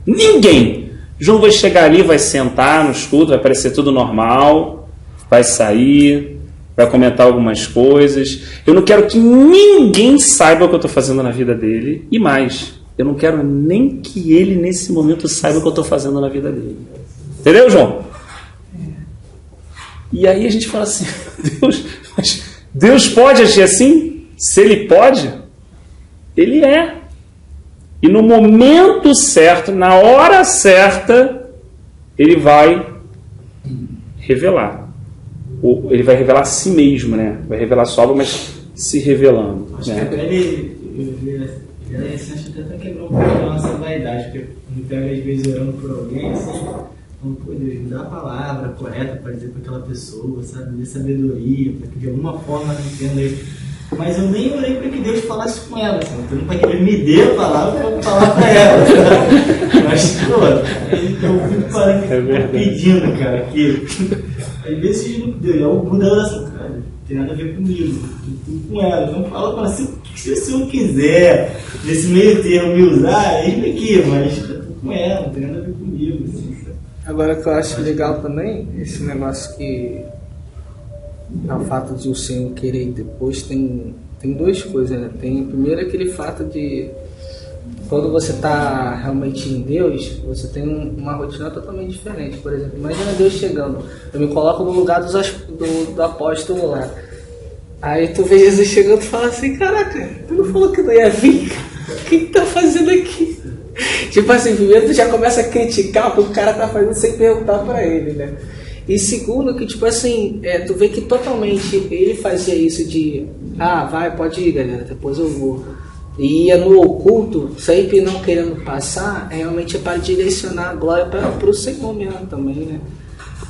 Ninguém! João vai chegar ali, vai sentar no escudo, vai parecer tudo normal, vai sair, vai comentar algumas coisas. Eu não quero que ninguém saiba o que eu estou fazendo na vida dele. E mais, eu não quero nem que ele, nesse momento, saiba o que eu estou fazendo na vida dele. Entendeu, João? E aí a gente fala assim, Deus pode agir assim? Se ele pode, ele é. E no momento certo, na hora certa, ele vai revelar. Ele vai revelar a si mesmo, né? Vai revelar sua obra, mas se revelando. Acho né? que ele até quebrou um pouco da nossa vaidade, porque a gente pega às vezes orando por alguém, assim, então, pô, Deus, me dá a palavra correta para dizer para aquela pessoa, sabe? Me dê sabedoria, para que de alguma forma ela entenda isso. Mas eu nem orei para que Deus falasse com ela, assim, então para que Ele me dê a palavra para falar para ela. Mas, pô, eu fico parando pedindo, cara, que às vezes eu mudo a oração, cara, não tem nada a ver comigo, tudo com ela. Então fala para ela, se o senhor quiser, nesse meio termo me usar, eis-me aqui, mas tá tudo com ela, não tem nada a ver comigo. Assim, sabe? Agora, o que eu acho legal também, esse negócio que é o fato de o Senhor querer ir depois, tem duas coisas, né? Tem primeiro aquele fato de quando você está realmente em Deus, você tem uma rotina totalmente diferente. Por exemplo, imagina Deus chegando, eu me coloco no lugar do apóstolo lá, aí tu vê Jesus chegando e fala assim, caraca, tu não falou que não ia vir? O que tá fazendo aqui? Tipo assim, primeiro tu já começa a criticar o que o cara tá fazendo sem perguntar pra ele, né? E segundo, que tipo assim, tu vê que totalmente ele fazia isso de vai, pode ir, galera, depois eu vou. E ia no oculto, sempre não querendo passar, realmente é para direcionar a glória para o Senhor mesmo também, né?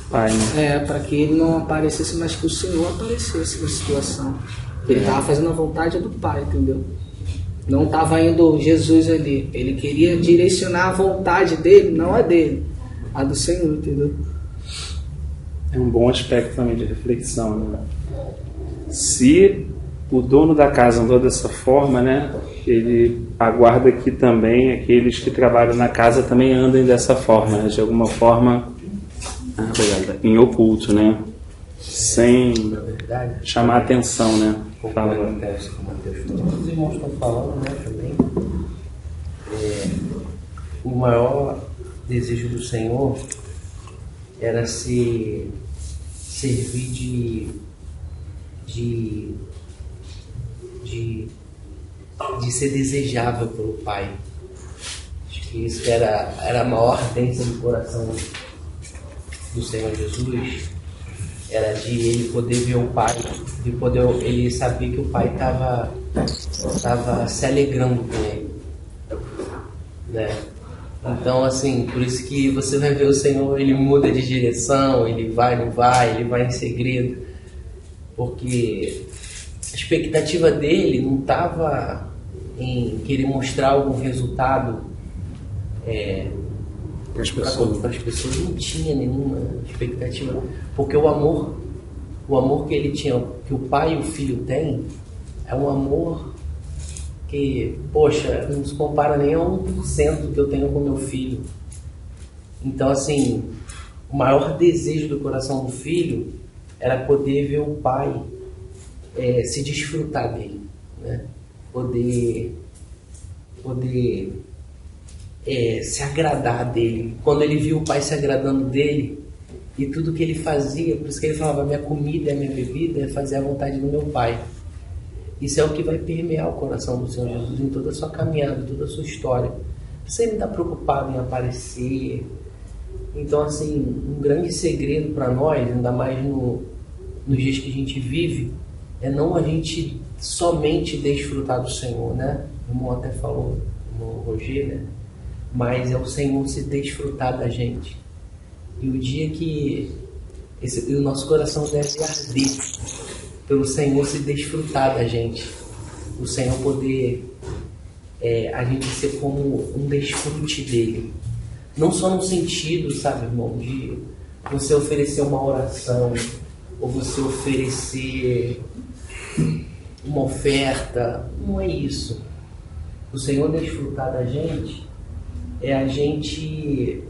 Pai, né? Para que ele não aparecesse, mas que o Senhor aparecesse na situação. Ele estava fazendo a vontade do Pai, entendeu? Não estava indo Jesus ali. Ele queria direcionar a vontade dele, não a dele, a do Senhor, entendeu? É um bom aspecto também de reflexão, né? Se o dono da casa andou dessa forma, né, ele aguarda que também aqueles que trabalham na casa também andem dessa forma, né, de alguma forma em oculto, né, sem chamar atenção, né. Fala. Acontece com Mateus. Todos os irmãos estão falando, né, também. O maior desejo do Senhor era se servir de ser desejável pelo Pai. Acho que isso era a maior ardência do coração do Senhor Jesus, era de ele poder ver o Pai, de poder ele saber que o Pai estava se alegrando com ele, né? Então, assim, por isso que você vai ver o Senhor, ele muda de direção, ele vai, não vai, ele vai em segredo, porque a expectativa dele não estava em querer mostrar algum resultado para as pessoas, não tinha nenhuma expectativa, porque o amor que ele tinha, que o pai e o filho têm, é um amor que, poxa, não se compara nem a 1% que eu tenho com meu filho. Então, assim, o maior desejo do coração do filho era poder ver o pai se desfrutar dele, né? Poder se agradar dele. Quando ele viu o pai se agradando dele e tudo que ele fazia, por isso que ele falava, minha comida e minha bebida é fazer a vontade do meu pai. Isso é o que vai permear o coração do Senhor Jesus em toda a sua caminhada, toda a sua história. Você não está preocupado em aparecer. Então, assim, um grande segredo para nós, ainda mais nos dias que a gente vive, é não a gente somente desfrutar do Senhor, né? O irmão até falou, o irmão Roger, né? Mas é o Senhor se desfrutar da gente. E o dia que o nosso coração deve arder pelo Senhor se desfrutar da gente, o Senhor poder a gente ser como um desfrute dele, não só no sentido, sabe, irmão, de você oferecer uma oração ou você oferecer uma oferta, não é isso. O Senhor desfrutar da gente é a gente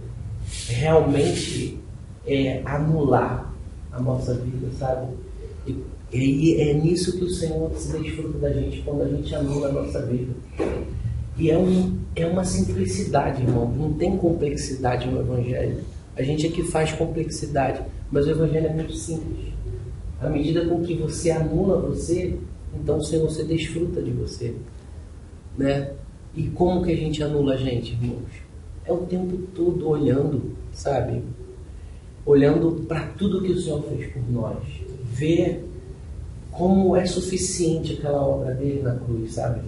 realmente anular a nossa vida, sabe? E é nisso que o Senhor se desfruta da gente, quando a gente anula a nossa vida. E é uma simplicidade, irmão. Não tem complexidade no Evangelho. A gente é que faz complexidade, mas o Evangelho é muito simples. À medida com que você anula você, então o Senhor se desfruta de você, né? E como que a gente anula a gente, irmãos? É o tempo todo olhando, sabe? Olhando para tudo que o Senhor fez por nós. Ver como é suficiente aquela obra dele na cruz, sabe?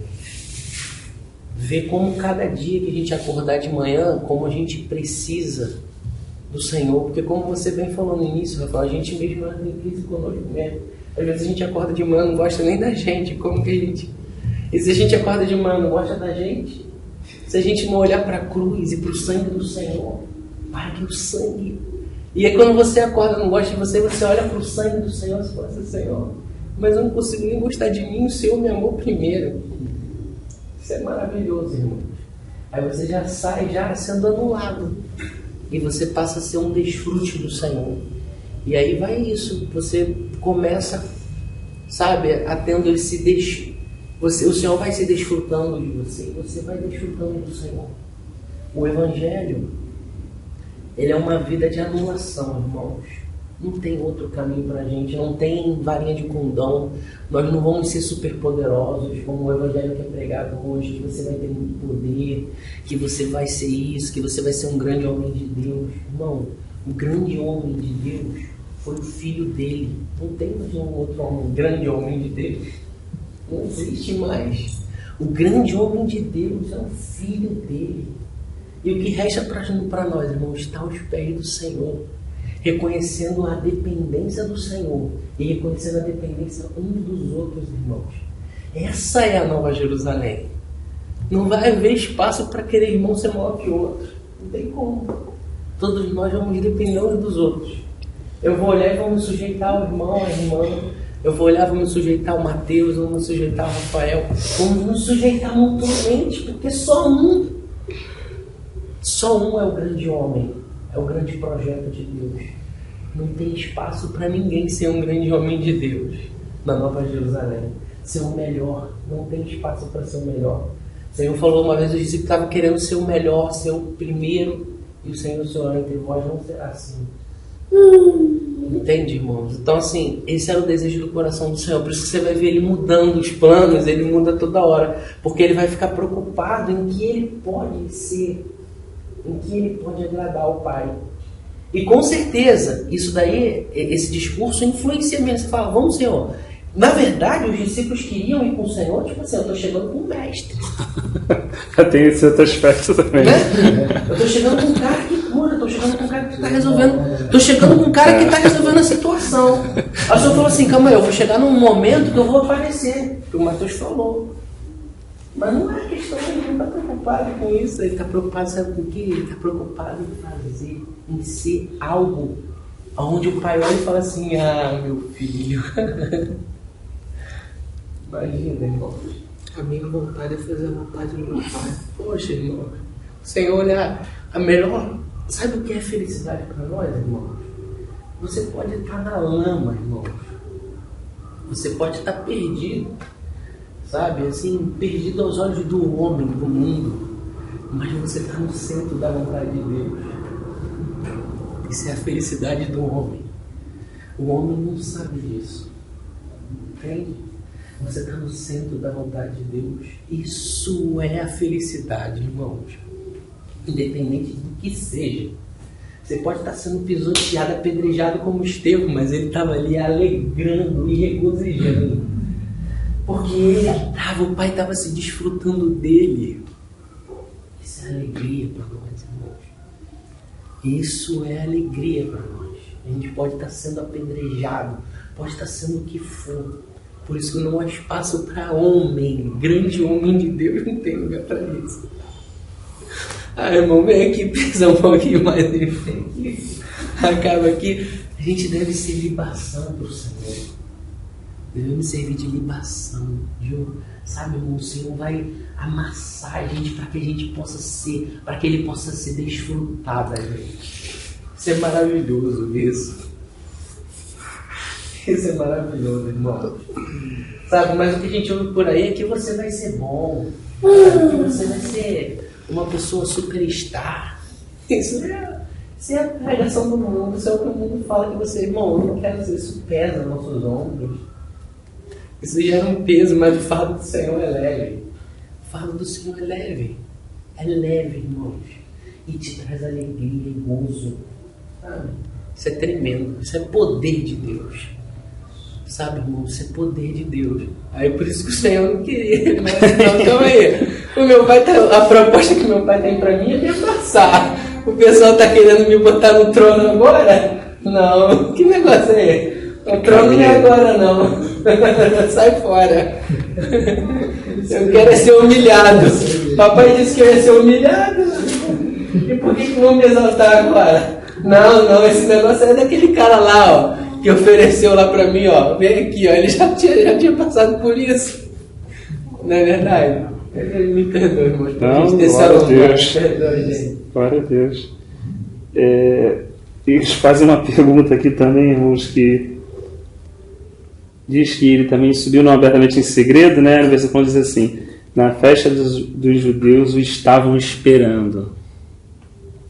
Ver como cada dia que a gente acordar de manhã, como a gente precisa do Senhor. Porque como você bem falou no início, Rafael, a gente mesmo tem crise conosco mesmo. Às vezes a gente acorda de manhã, não gosta nem da gente. Como que a gente... E se a gente acorda de manhã, não gosta da gente? Se a gente não olhar para a cruz e para o sangue do Senhor, para que o sangue... E aí quando você acorda e não gosta de você, você olha para o sangue do Senhor e fala assim, Senhor, mas eu não consigo nem gostar de mim, o Senhor me amou primeiro. Isso é maravilhoso, irmão. Aí você já sai sendo anulado. E você passa a ser um desfrute do Senhor. E aí vai isso. Você começa, sabe, a tendo ele o Senhor vai se desfrutando de você. E você vai desfrutando do Senhor. O Evangelho, ele é uma vida de anulação, irmãos. Não tem outro caminho para a gente, não tem varinha de condão. Nós não vamos ser superpoderosos, como o Evangelho que é pregado hoje, que você vai ter muito poder, que você vai ser isso, que você vai ser um grande homem de Deus. Irmão, o grande homem de Deus foi o filho dele. Não tem mais um outro homem, grande homem de Deus. Não existe mais. O grande homem de Deus é o filho dele. E o que resta para nós, irmãos, está aos pés do Senhor, reconhecendo a dependência do Senhor e reconhecendo a dependência um dos outros, irmãos. Essa é a Nova Jerusalém. Não vai haver espaço para querer irmão ser maior que o outro. Não tem como. Todos nós vamos depender uns dos outros. Eu vou olhar e vou me sujeitar ao irmão, à irmã. Eu vou olhar e vou me sujeitar ao Mateus, vou me sujeitar ao Rafael. Vamos nos sujeitar mutuamente, porque só um é o grande homem. É o grande projeto de Deus. Não tem espaço para ninguém ser um grande homem de Deus na Nova Jerusalém. Ser o melhor. Não tem espaço para ser o melhor. O Senhor falou uma vez, os discípulos estavam querendo ser o melhor, ser o primeiro. E o Senhor entre vós não será assim. Entende, irmãos? Então, assim, esse era o desejo do coração do Senhor. Por isso que você vai ver ele mudando os planos, ele muda toda hora. Porque ele vai ficar preocupado em que ele pode ser, em que ele pode agradar ao Pai. E com certeza, isso daí, esse discurso influencia mesmo. Você fala, vamos, Senhor. Na verdade, os discípulos queriam ir com o Senhor, tipo assim, eu estou chegando com o mestre. Tem esse outro aspecto também. Né? Eu estou chegando com um cara que cura, estou chegando com um cara que está resolvendo. Estou chegando com um cara que está resolvendo a situação. Aí o Senhor falou assim, calma aí, eu vou chegar num momento que eu vou aparecer, que o Mateus falou. Mas não é questão, ele não está preocupado com isso, ele está preocupado, sabe com o quê? Ele está preocupado em fazer, em ser algo onde o pai olha e fala assim, ah, meu filho. Imagina, irmão. A minha vontade é fazer a vontade do meu pai. Poxa, irmão. Senhor, olha, a melhor... Sabe o que é felicidade para nós, irmão? Você pode estar na lama, irmão. Você pode estar perdido. Sabe, assim, perdido aos olhos do homem, do mundo. Mas você está no centro da vontade de Deus. Isso é a felicidade do homem. O homem não sabe disso. Entende? Você está no centro da vontade de Deus. Isso é a felicidade, irmãos. Independente do que seja. Você pode estar sendo pisoteado, apedrejado como Estevão, mas ele estava ali alegrando e regozijando. Porque ele estava, o pai estava se desfrutando dele. Isso é alegria para nós, irmãos. Isso é alegria para nós. A gente pode estar sendo apedrejado, pode estar sendo o que for. Por isso que não há espaço para homem. Grande homem de Deus não tem lugar para isso. Ah, irmão, vem aqui, pesa um pouquinho mais. Acaba aqui. A gente deve ser libação para o Senhor. Devemos servir de libação. Sabe, irmão, o Senhor vai amassar a gente para que a gente possa ser, para que Ele possa ser desfrutado da gente. Isso é maravilhoso, isso. Isso é maravilhoso, irmão. Sabe, mas o que a gente ouve por aí é que você vai ser bom. Que você vai ser uma pessoa superstar. Isso é a pregação do mundo. Isso é o que o mundo fala que você, irmão, eu não quero ser, isso pesa nos nossos ombros. Isso gera um peso, mas o fardo do Senhor é leve. O fardo do Senhor é leve. É leve, irmãos. E te traz alegria e gozo. Sabe? Isso é tremendo. Isso é poder de Deus. Sabe, irmão? Isso é poder de Deus. Aí por isso que o Senhor não queria. Mas não, calma aí. O meu pai a proposta que meu pai tem pra mim é me passar. O pessoal tá querendo me botar no trono agora? Não. Que negócio é esse? O trono não é agora, não. Sai fora. Eu quero ser humilhado. Papai disse que eu ia ser humilhado. E por que vão me exaltar agora? Não, esse negócio é daquele cara lá, ó, que ofereceu lá pra mim, ó. Vem aqui, ó. Ele já tinha passado por isso. Não é verdade? Ele me perdoe, irmão. Não, glória a Deus. Glória a Deus. Eles fazem uma pergunta aqui também, irmãos, que diz que ele também subiu não abertamente em segredo, né? No versículo diz assim: na festa dos judeus o estavam esperando.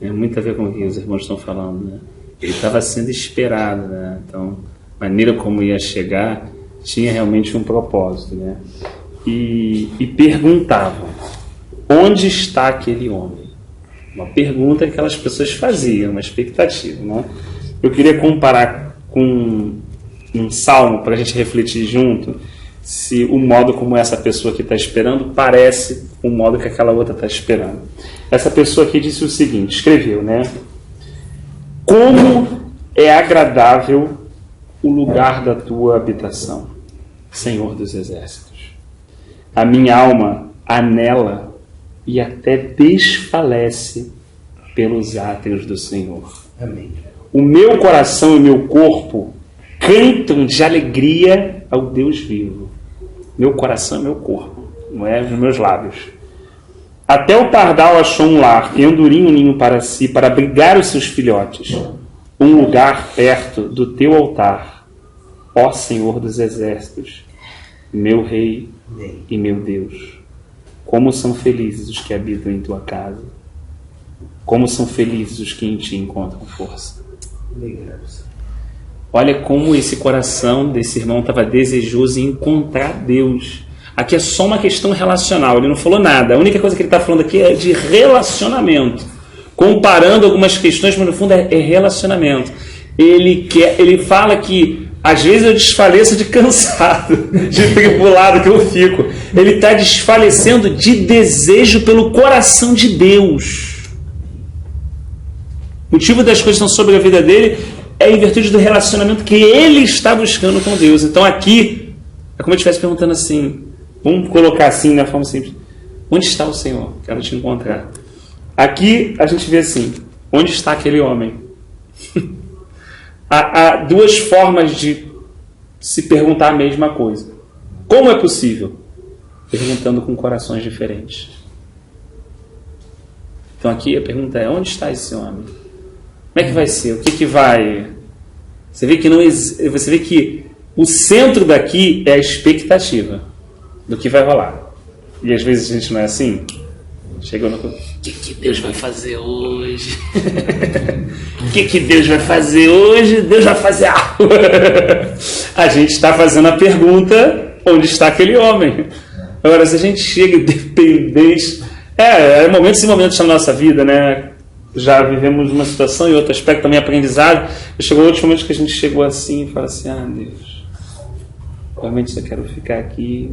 É muito a ver com o que os irmãos estão falando, né? Ele estava sendo esperado, né? Então, a maneira como ia chegar tinha realmente um propósito, né? E perguntavam: onde está aquele homem? Uma pergunta que aquelas pessoas faziam, uma expectativa, né? Eu queria comparar com um salmo para a gente refletir junto se o modo como essa pessoa que está esperando parece o modo que aquela outra está esperando. Essa pessoa aqui disse o seguinte, escreveu, né? Como é agradável o lugar da tua habitação, Senhor dos Exércitos. A minha alma anela e até desfalece pelos átrios do Senhor. Amém. O meu coração e o meu corpo cantam de alegria ao Deus vivo. Meu coração e meu corpo, não é os meus lábios. Até o pardal achou um lar e andorinha um ninho para si, para abrigar os seus filhotes. Um lugar perto do teu altar, ó Senhor dos exércitos, meu Rei e meu Deus. Como são felizes os que habitam em tua casa. Como são felizes os que em ti encontram força. Olha como esse coração desse irmão estava desejoso em encontrar Deus. Aqui é só uma questão relacional, ele não falou nada. A única coisa que ele está falando aqui é de relacionamento. Comparando algumas questões, mas no fundo é relacionamento. Ele fala que às vezes eu desfaleço de cansado, de tribulado que eu fico. Ele está desfalecendo de desejo pelo coração de Deus. O motivo das coisas que estão sobre a vida dele é em virtude do relacionamento que ele está buscando com Deus. Então aqui, é como eu estivesse perguntando assim, vamos colocar assim, na forma simples, onde está o Senhor? Quero te encontrar. Aqui a gente vê assim, onde está aquele homem? Há duas formas de se perguntar a mesma coisa. Como é possível? Perguntando com corações diferentes. Então aqui a pergunta é, onde está esse homem? Como é que vai ser? O que vai... Você vê que o centro daqui é a expectativa do que vai rolar. E às vezes a gente não é assim. Chegou no... O que Deus vai fazer hoje? O que Deus vai fazer hoje? Deus vai fazer algo. A gente está fazendo a pergunta, onde está aquele homem? Agora, se a gente chega dependente... momentos e momentos na nossa vida, né? Já vivemos uma situação e outro aspecto também aprendizado. Chegou outros momentos que a gente chegou assim e fala assim, Deus, realmente eu quero ficar aqui,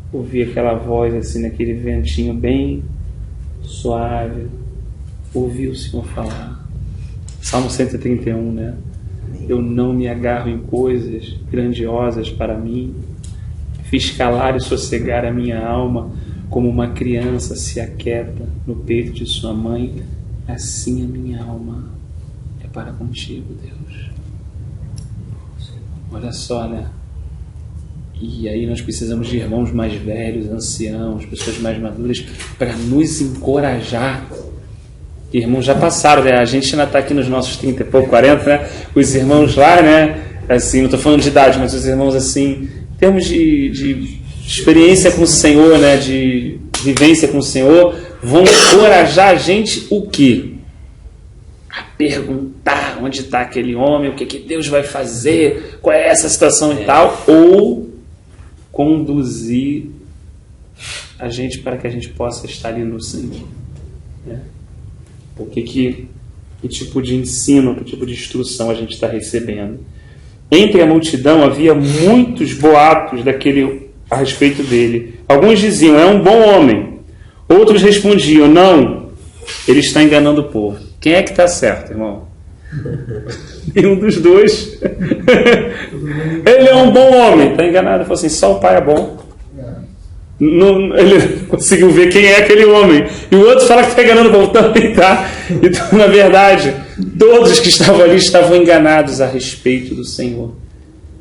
ouvir aquela voz assim, naquele ventinho bem suave, ouvir o Senhor falar. Salmo 131, né? Eu não me agarro em coisas grandiosas para mim, fiz calar e sossegar a minha alma, como uma criança se aquieta no peito de sua mãe, assim a minha alma é para contigo, Deus. Olha só, né? E aí nós precisamos de irmãos mais velhos, anciãos, pessoas mais maduras, para nos encorajar. Irmãos já passaram, né? A gente ainda está aqui nos nossos 30 e pouco, 40, né? Os irmãos lá, né? Assim, não estou falando de idade, mas os irmãos assim, em termos de experiência com o Senhor, né, de vivência com o Senhor, vão encorajar a gente o quê? A perguntar onde está aquele homem, o que Deus vai fazer, qual é essa situação e tal, ou conduzir a gente para que a gente possa estar ali no Senhor. Né? Que tipo de ensino, que tipo de instrução a gente está recebendo? Entre a multidão havia muitos boatos a respeito dele. Alguns diziam, é um bom homem. Outros respondiam, não, ele está enganando o povo. Quem é que está certo, irmão? Nenhum dos dois. Ele é um bom homem. Está enganado. Ele falou assim, só o pai é bom. Não, ele conseguiu ver quem é aquele homem. E o outro fala que está enganando o povo. Também está. Então, na verdade, todos que estavam ali estavam enganados a respeito do Senhor,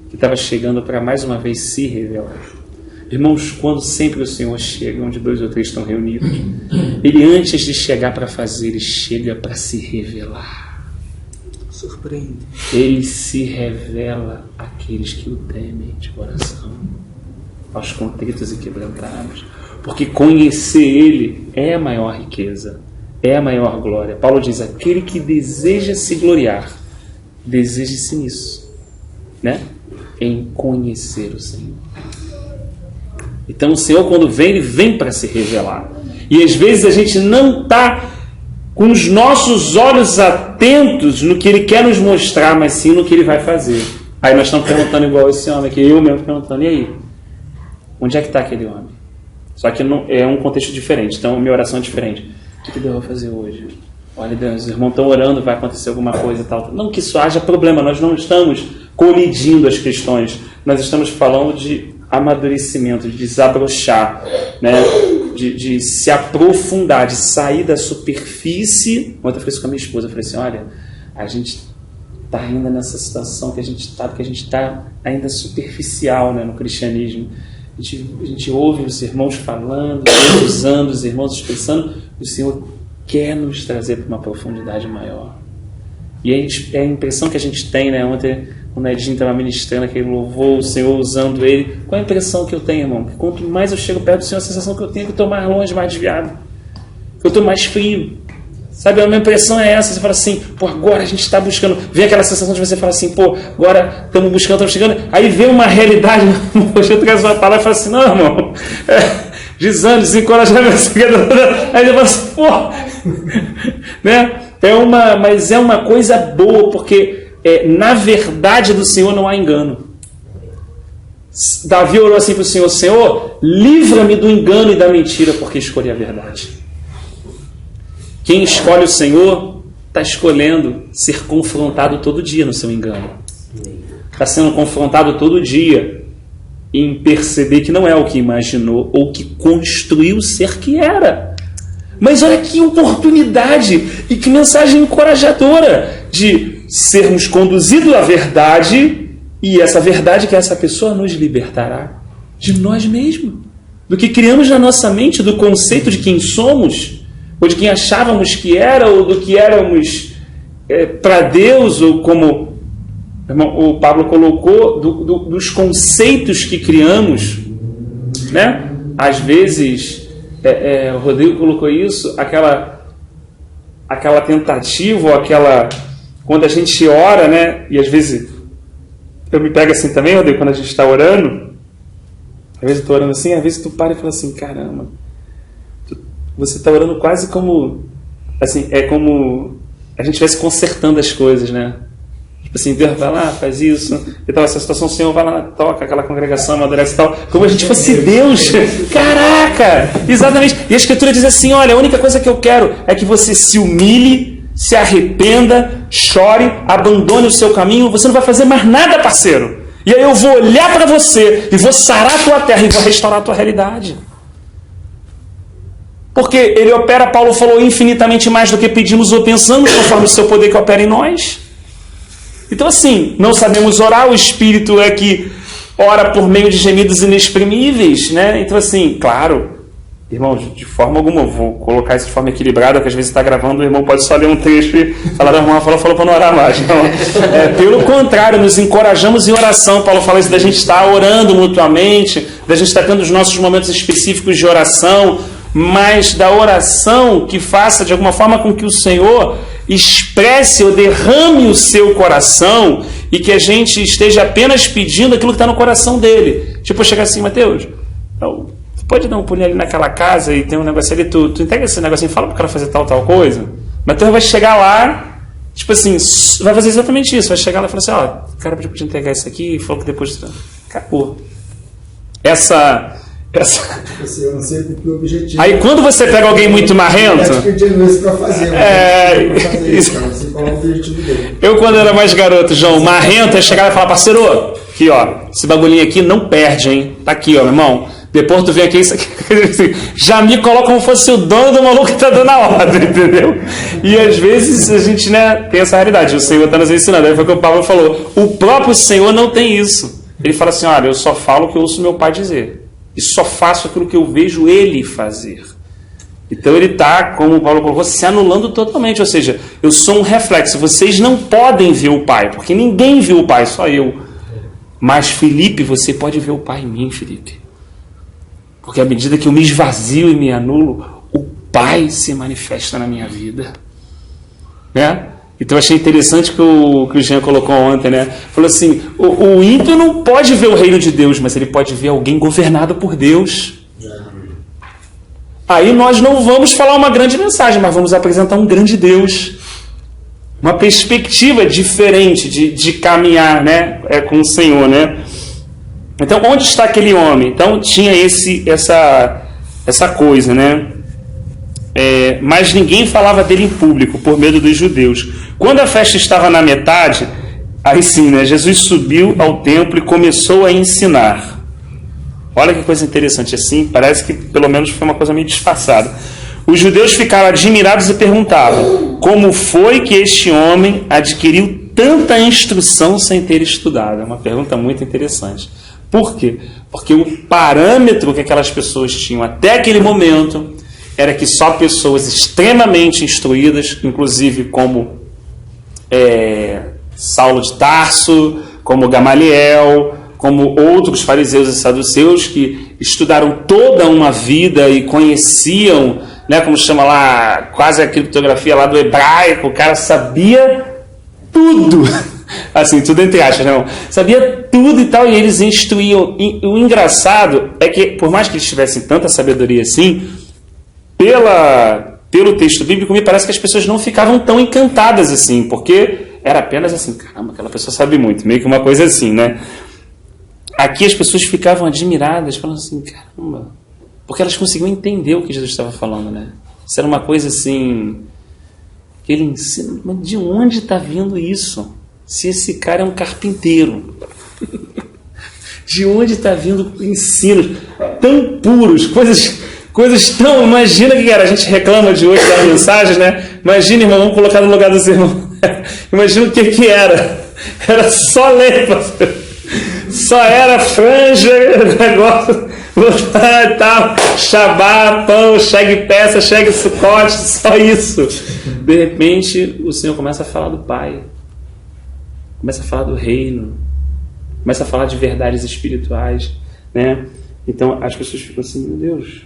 que estava chegando para mais uma vez se revelar. Irmãos, quando sempre o Senhor chega, onde 2 ou 3 estão reunidos, Ele antes de chegar para fazer, Ele chega para se revelar. Surpreende. Ele se revela àqueles que o temem de coração, aos contritos e quebrantados, porque conhecer Ele é a maior riqueza, é a maior glória. Paulo diz, aquele que deseja se gloriar, deseje-se nisso, né? Em conhecer o Senhor. Então o Senhor, quando vem, Ele vem para se revelar. E às vezes a gente não está com os nossos olhos atentos no que Ele quer nos mostrar, mas sim no que Ele vai fazer. Aí nós estamos perguntando igual esse homem aqui, eu mesmo perguntando, e aí? Onde é que está aquele homem? Só que não, é um contexto diferente, então minha oração é diferente. O que Deus vai fazer hoje? Olha, Deus, os irmãos estão orando, vai acontecer alguma coisa e tal. Não que isso haja problema, nós não estamos colidindo as questões, nós estamos falando de amadurecimento, de desabrochar, né? De se aprofundar, de sair da superfície. Ontem eu falei isso com a minha esposa, eu falei assim, olha, a gente está ainda nessa situação que a gente está ainda superficial, né, no cristianismo. A gente ouve os irmãos falando, usando os irmãos expressando, o Senhor quer nos trazer para uma profundidade maior. E a impressão que a gente tem, né, ontem, quando o Edinho estava ministrando aquele louvor, o Senhor usando ele, qual é a impressão que eu tenho, irmão? Que quanto mais eu chego perto do Senhor, a sensação que eu tenho é que eu estou mais longe, mais desviado, que eu estou mais frio. Sabe, a minha impressão é essa. Você fala assim, pô, agora a gente está buscando. Vem aquela sensação de você falar assim, pô, agora estamos buscando, estamos chegando. Aí vem uma realidade, poxa, eu traz uma palavra e fala assim, não, irmão, desânimo, desencorajamento. Aí você fala assim, pô, né? Mas é uma coisa boa, porque na verdade do Senhor não há engano. Davi orou assim para o Senhor, Senhor, livra-me do engano e da mentira, porque escolhi a verdade. Quem escolhe o Senhor está escolhendo ser confrontado todo dia no seu engano. Está sendo confrontado todo dia em perceber que não é o que imaginou ou que construiu ser que era. Mas olha que oportunidade e que mensagem encorajadora de sermos conduzidos à verdade, e essa verdade que essa pessoa nos libertará de nós mesmos, do que criamos na nossa mente, do conceito de quem somos, ou de quem achávamos que era, ou do que éramos para Deus, ou como o Pablo colocou, dos conceitos que criamos, né? Às vezes, o Rodrigo colocou isso, aquela tentativa, ou aquela... Quando a gente ora, né? E às vezes, eu me pego assim também, Rodrigo, quando a gente está orando, às vezes eu estou orando assim, às vezes tu para e fala assim, caramba, você está orando quase como, assim, é como a gente estivesse consertando as coisas, né? Tipo assim, Deus vai lá, faz isso, e tal, essa situação, o Senhor vai lá, toca aquela congregação, amadurece e tal, como a gente fosse Deus. Caraca! Exatamente. E a Escritura diz assim, olha, a única coisa que eu quero é que você se humilhe, se arrependa, chore, abandone o seu caminho, você não vai fazer mais nada, parceiro. E aí eu vou olhar para você, e vou sarar a tua terra, e vou restaurar a tua realidade. Porque ele opera, Paulo falou, infinitamente mais do que pedimos ou pensamos, conforme o seu poder que opera em nós. Então assim, não sabemos orar, o Espírito é que ora por meio de gemidos inexprimíveis, né? Então assim, claro, irmãos, de forma alguma, eu vou colocar isso de forma equilibrada, que às vezes está gravando, o irmão pode só ler um trecho e falar, a irmã falou para não orar mais. Não. Pelo contrário, nos encorajamos em oração. Paulo fala isso da gente estar orando mutuamente, da gente estar tendo os nossos momentos específicos de oração, mas da oração que faça de alguma forma com que o Senhor expresse ou derrame o seu coração e que a gente esteja apenas pedindo aquilo que está no coração dele. Tipo, eu chegar assim, Mateus, tu pode dar um pulinho ali naquela casa e tem um negócio ali, tu entrega esse negocinho e fala pro cara fazer tal coisa. Mateus vai chegar lá, tipo assim, vai fazer exatamente isso, vai chegar lá e falar assim, ó, o cara pediu pra te entregar isso aqui e falou que depois... Acabou. Eu não sei porque o objetivo. Aí quando você pega alguém muito marrento. Eu, quando era mais garoto, João, marrento, ia chegar e falar, parceiro, aqui ó, esse bagulhinho aqui não perde, hein? Tá aqui, ó, meu irmão. Depois tu vem aqui, isso aqui. Já me coloca como fosse o dono do maluco que tá dando a ordem, entendeu? E às vezes a gente, né, tem essa realidade. O Senhor está nos ensinando. Aí foi o que o Paulo falou. O próprio Senhor não tem isso. Ele fala assim, olha, eu só falo o que eu ouço meu pai dizer. E só faço aquilo que eu vejo ele fazer. Então ele está, como o Paulo colocou, se anulando totalmente. Ou seja, eu sou um reflexo. Vocês não podem ver o Pai, porque ninguém viu o Pai, só eu. Mas, Felipe, você pode ver o Pai em mim, Felipe. Porque à medida que eu me esvazio e me anulo, o Pai se manifesta na minha vida. Né? Então eu achei interessante que o Jean colocou ontem, né? Falou assim, o ímpio não pode ver o reino de Deus, mas ele pode ver alguém governado por Deus. Aí nós não vamos falar uma grande mensagem, mas vamos apresentar um grande Deus. Uma perspectiva diferente de caminhar, né? Com o Senhor, né? Então, onde está aquele homem? Então, tinha essa coisa, né? Mas ninguém falava dele em público, por medo dos judeus. Quando a festa estava na metade, aí sim, né, Jesus subiu ao templo e começou a ensinar. Olha que coisa interessante, assim, parece que pelo menos foi uma coisa meio disfarçada. Os judeus ficaram admirados e perguntavam: como foi que este homem adquiriu tanta instrução sem ter estudado? É uma pergunta muito interessante. Por quê? Porque o parâmetro que aquelas pessoas tinham até aquele momento era que só pessoas extremamente instruídas, inclusive como Saulo de Tarso, como Gamaliel, como outros fariseus e saduceus que estudaram toda uma vida e conheciam, né, como chama lá, quase a criptografia lá do hebraico, o cara sabia tudo, assim, tudo entre aspas, não, sabia tudo e tal, e eles instruíam. E o engraçado é que, por mais que eles tivessem tanta sabedoria assim, pelo texto bíblico, me parece que as pessoas não ficavam tão encantadas assim, porque era apenas assim, caramba, aquela pessoa sabe muito, meio que uma coisa assim, né? Aqui as pessoas ficavam admiradas, falando assim, caramba, porque elas conseguiam entender o que Jesus estava falando, né? Isso era uma coisa assim, que ele ensina, mas de onde está vindo isso? Se esse cara é um carpinteiro, de onde está vindo ensinos tão puros, coisas tão... Imagina o que era, a gente reclama de hoje das mensagens, né? Imagina, irmão, vamos colocar no lugar dos irmãos. Imagina o que era. Era só ler, pastor. Só era franja, negócio, botar e tal, shabá, pão, chegue peça, chegue sucote, só isso. De repente, o Senhor começa a falar do Pai, começa a falar do reino, começa a falar de verdades espirituais, né? Então, as pessoas ficam assim, meu Deus.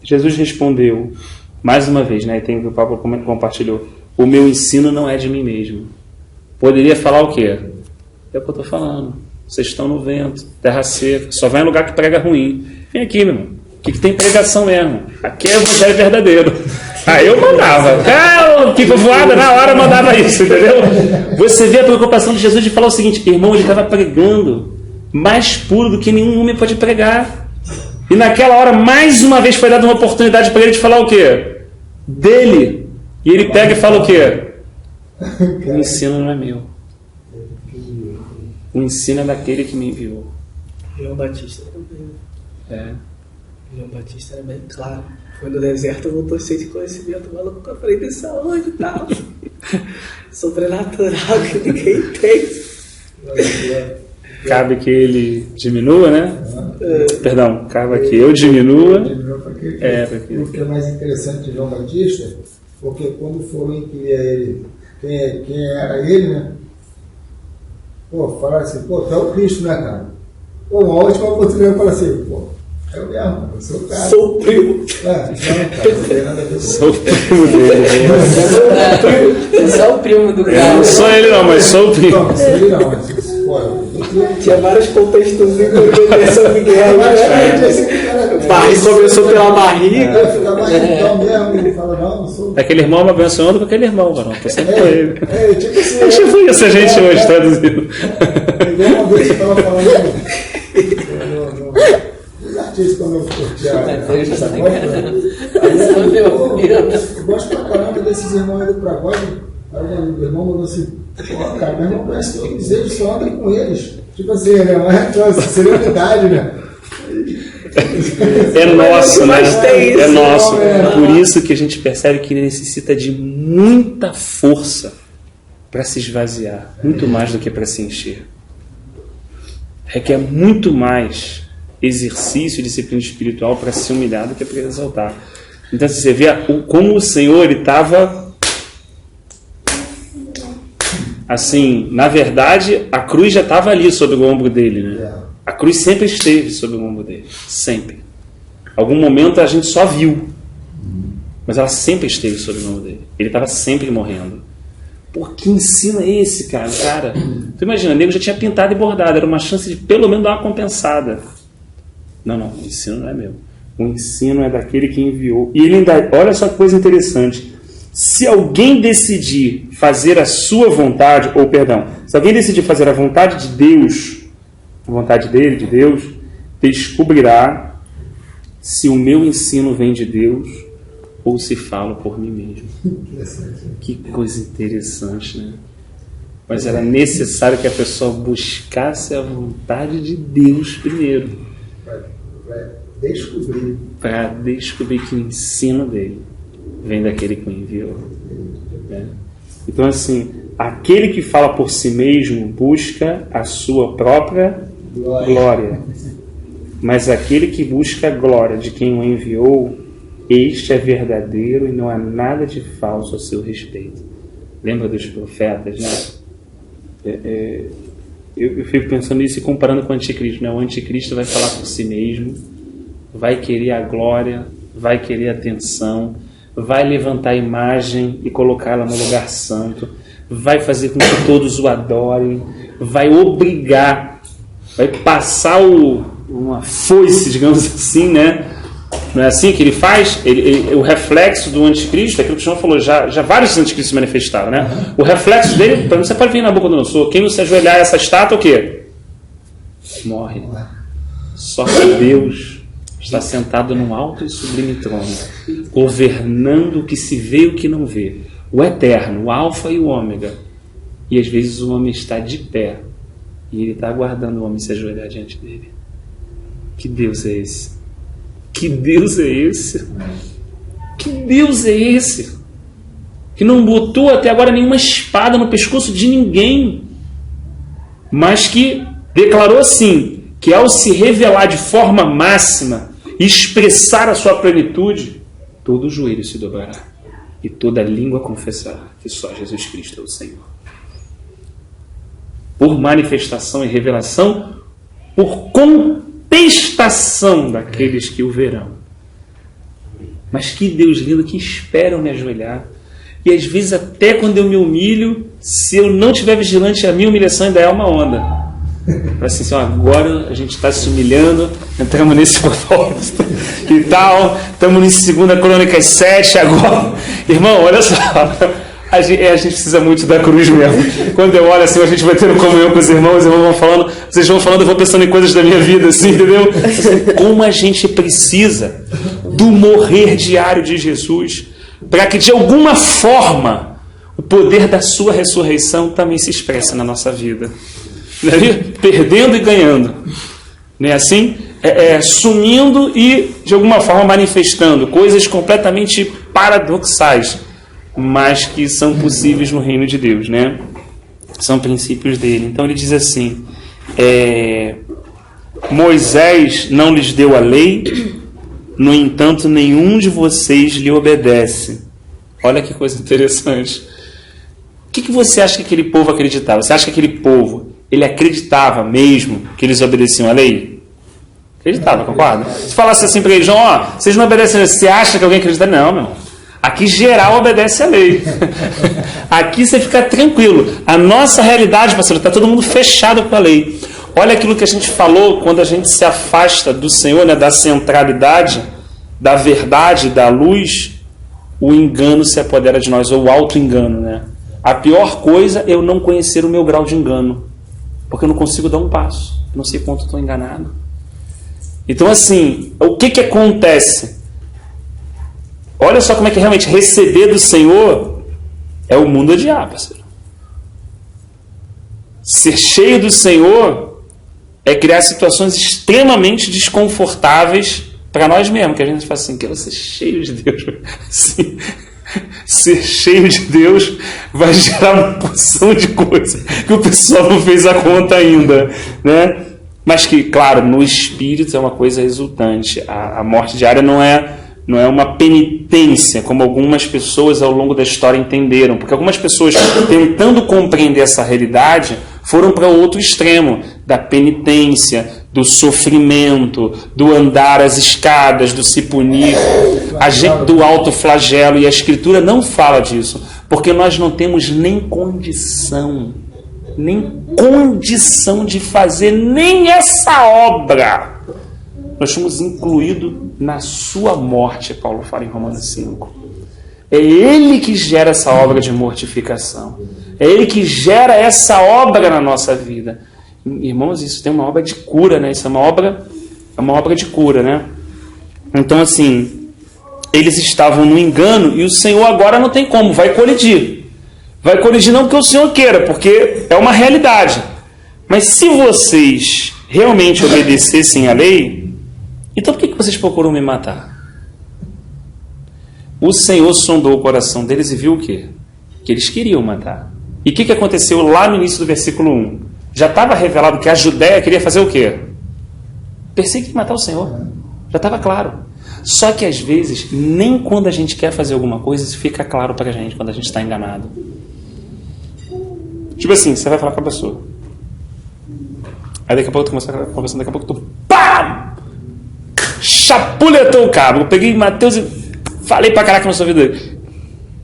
Jesus respondeu, mais uma vez, né? Tem que o Papa compartilhou, o meu ensino não é de mim mesmo. Poderia falar o quê? É o que eu estou falando. Vocês estão no vento, terra seca, só vai em lugar que prega ruim. Vem aqui, meu irmão. Que tem pregação mesmo. Aqui é o evangelho verdadeiro. Aí eu mandava. Que voada, na hora eu mandava isso, entendeu? Você vê a preocupação de Jesus de falar o seguinte, irmão, ele estava pregando mais puro do que nenhum homem pode pregar. E naquela hora, mais uma vez, foi dada uma oportunidade para ele de falar o quê? Dele. E ele pega e fala o quê? O ensino não é meu. O ensino é daquele que me enviou. João Batista também. João Batista era bem claro. Foi no deserto, voltou cheio de conhecimento, o maluco com a frente de saúde e tal. Sobrenatural que ninguém tem. Cabe que ele diminua, né? Perdão, cabe que eu diminua. O que é mais interessante de João Batista, porque quando foram inquirir ele, quem era ele, né? Pô, falaram assim, pô, tu é o Cristo, né, cara? Pô, uma ótima oportunidade para assim, pô, eu mesmo, eu sou o cara. Sou o primo. Não, cara, não tem nada a ver com Sou o primo dele. Você é o primo do cara. Não sou ele não, mas sou o primo. Não, sou ele não, mas, pô, Tinha vários contextos de São Miguel, né? O barriga começou pela barriga. fica mais então mesmo, ele fala, não sou. Aquele irmão me abençoando com aquele irmão, varão. Tô sempre com ele. Tipo assim, Deixa eu ver essa gente hoje traduzindo. igual uma vez eu estava falando os artistas quando eu curtia essa coisa, eu gosto pra caramba desses irmãos indo pra God. Aí o irmão mandou assim, pô, cara, meu irmão conhece todos eles, só anda com eles. Tipo assim, né? Mas serenidade, né? É nosso, né? isso, É nosso. Por isso que a gente percebe que ele necessita de muita força para se esvaziar, muito mais do que para se encher. Requer muito mais exercício e disciplina espiritual para se humilhar do que para exaltar. Então você vê como o Senhor estava assim, na verdade, a cruz já estava ali sobre o ombro dele, né? A cruz sempre esteve sobre o ombro dele, sempre. Algum momento a gente só viu, mas ela sempre esteve sobre o ombro dele. Ele estava sempre morrendo. Pô, que ensino é esse, cara? Tu imagina, o nego já tinha pintado e bordado, era uma chance de pelo menos dar uma compensada. Não, o ensino não é meu. O ensino é daquele que enviou. E ele ainda, olha só que coisa interessante. Se alguém decidir fazer a sua vontade, ou perdão, se alguém decidir fazer a vontade de Deus, a vontade dele, de Deus, descobrirá se o meu ensino vem de Deus ou se falo por mim mesmo. Que coisa interessante, né? Mas era necessário que a pessoa buscasse a vontade de Deus primeiro. Para descobrir que o ensino dele vem daquele que o enviou. Né? Então, assim, aquele que fala por si mesmo busca a sua própria glória. Mas aquele que busca a glória de quem o enviou, este é verdadeiro e não há nada de falso a seu respeito. Lembra dos profetas, né? Eu fico pensando nisso e comparando com o anticristo, né? O anticristo vai falar por si mesmo, vai querer a glória, vai querer a atenção, vai levantar a imagem e colocá-la no lugar santo, vai fazer com que todos o adorem, vai obrigar, vai passar uma foice, digamos assim, né? Não é assim que ele faz? O reflexo do anticristo, aquilo que o João falou, já vários anticristos se manifestaram, né? O reflexo dele, você pode vir na boca do nosso, quem não se ajoelhar a essa estátua, o quê? Morre. Só que Deus está sentado num alto e sublime trono, governando o que se vê e o que não vê, o eterno, o alfa e o ômega. E às vezes o homem está de pé e ele está aguardando o homem se ajoelhar diante dele. Que Deus é esse? Que Deus é esse? Que Deus é esse? Que não botou até agora nenhuma espada no pescoço de ninguém, mas que declarou assim, que ao se revelar de forma máxima e expressar a sua plenitude, todo o joelho se dobrará e toda língua confessará que só Jesus Cristo é o Senhor. Por manifestação e revelação, por contestação daqueles que o verão. Mas que Deus lindo, que esperam me ajoelhar. E às vezes até quando eu me humilho, se eu não estiver vigilante, a minha humilhação ainda é uma onda. Assim, agora a gente está se humilhando, entramos nesse propósito e tal, estamos em 2 Crônicas 7 agora. Irmão, olha só, a gente precisa muito da cruz mesmo. Quando eu olho assim, a gente vai tendo comunhão com os irmãos vão falando, vocês vão falando, eu vou pensando em coisas da minha vida, assim, entendeu? Assim, como a gente precisa do morrer diário de Jesus, para que de alguma forma o poder da sua ressurreição também se expresse na nossa vida. Perdendo e ganhando. Não é assim? Sumindo e de alguma forma manifestando coisas completamente paradoxais, mas que são possíveis no reino de Deus, né? São princípios dele. Então ele diz assim, Moisés não lhes deu a lei, no entanto nenhum de vocês lhe obedece. Olha que coisa interessante. O que você acha que aquele povo acreditava? Você acha que aquele povo, ele acreditava mesmo que eles obedeciam a lei? Acreditava, concorda? Se falasse assim para eles, João, vocês não obedecem, você acha que alguém acredita? Não, meu irmão. Aqui geral obedece a lei. Aqui você fica tranquilo. A nossa realidade, pastor, está todo mundo fechado com a lei. Olha aquilo que a gente falou quando a gente se afasta do Senhor, né, da centralidade, da verdade, da luz, o engano se apodera de nós, ou o auto-engano, né? A pior coisa é eu não conhecer o meu grau de engano, porque eu não consigo dar um passo. Eu não sei quanto estou enganado. Então, assim, o que acontece? Olha só como é que realmente receber do Senhor é o mundo odiar, parceiro. Ser cheio do Senhor é criar situações extremamente desconfortáveis para nós mesmos, que a gente fala assim, quero ser cheio de Deus. Assim, ser cheio de Deus vai gerar uma porção de coisa que o pessoal não fez a conta ainda, né? Mas que, claro, no espírito é uma coisa resultante. A morte diária não é uma penitência, como algumas pessoas ao longo da história entenderam, porque algumas pessoas, tentando compreender essa realidade, foram para o outro extremo, da penitência, do sofrimento, do andar as escadas, do se punir, do autoflagelo, e a Escritura não fala disso, porque nós não temos nem condição de fazer nem essa obra. Nós somos incluídos na sua morte, Paulo fala em Romanos 5. É Ele que gera essa obra de mortificação. É Ele que gera essa obra na nossa vida. Irmãos, isso tem uma obra de cura, né? Isso é uma obra de cura, né? Então, assim, eles estavam no engano e o Senhor agora não tem como, vai colidir. Vai corrigir não porque o Senhor queira, porque é uma realidade. Mas se vocês realmente obedecessem à lei, então por que vocês procuram me matar? O Senhor sondou o coração deles e viu o quê? Que eles queriam matar. E o que aconteceu lá no início do versículo 1? Já estava revelado que a Judéia queria fazer o quê? Perseguir e matar o Senhor. Já estava claro. Só que às vezes, nem quando a gente quer fazer alguma coisa, isso fica claro para a gente quando a gente está enganado. Tipo assim, você vai falar com a pessoa. Aí daqui a pouco tu começa a conversar, daqui a pouco tu pá! Chapuletou o cabo. Eu peguei Mateus e falei pra caraca na sua vida.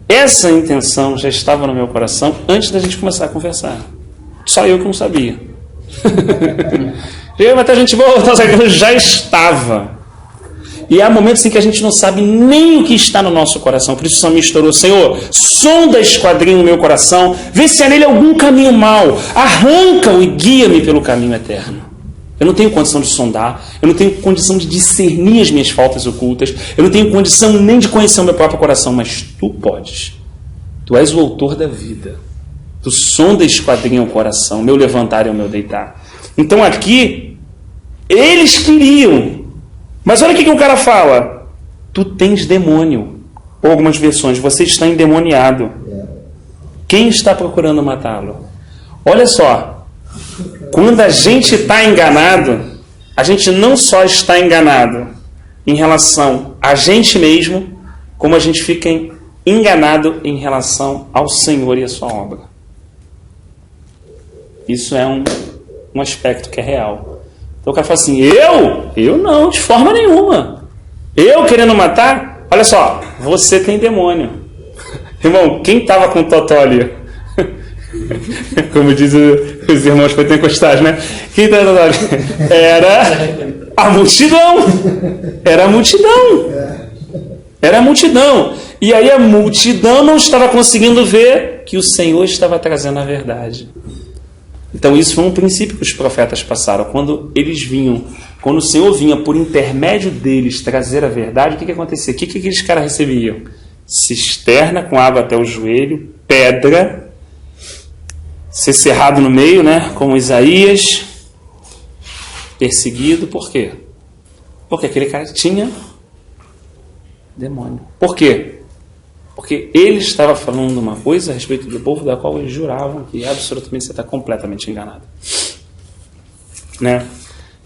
Essa intenção já estava no meu coração antes da gente começar a conversar. Só eu que não sabia. Eu, Mateus, a gente já estava. E há momentos em que a gente não sabe nem o que está no nosso coração. Por isso o salmista orou: Senhor, sonda, esquadrinha o meu coração, vê se há nele algum caminho mau, arranca-o e guia-me pelo caminho eterno. Eu não tenho condição de sondar, eu não tenho condição de discernir as minhas faltas ocultas, eu não tenho condição nem de conhecer o meu próprio coração, mas tu podes. Tu és o autor da vida. Tu sonda, esquadrinha o coração, meu levantar e o meu deitar. Então aqui, eles queriam. Mas olha o que o cara fala. Tu tens demônio. Ou algumas versões, você está endemoniado. Quem está procurando matá-lo? Olha só. Quando a gente está enganado, a gente não só está enganado em relação a gente mesmo, como a gente fica enganado em relação ao Senhor e a sua obra. Isso é um aspecto que é real. Então o cara fala assim, eu não, de forma nenhuma. Eu querendo matar? Olha só, você tem demônio. Irmão, quem estava com o totó ali? Como dizem os irmãos pentecostais, né? Quem estava com o totó ali? Era a multidão. Era a multidão. Era a multidão. E aí a multidão não estava conseguindo ver que o Senhor estava trazendo a verdade. Então isso foi um princípio que os profetas passaram. Quando eles vinham, quando o Senhor vinha por intermédio deles trazer a verdade, o que acontecia? O que aqueles caras recebiam? Cisterna com água até o joelho, pedra, ser cerrado no meio, né? Como Isaías, perseguido. Por quê? Porque aquele cara tinha demônio. Por quê? Porque ele estava falando uma coisa a respeito do povo da qual eles juravam que absolutamente você está completamente enganado. Né?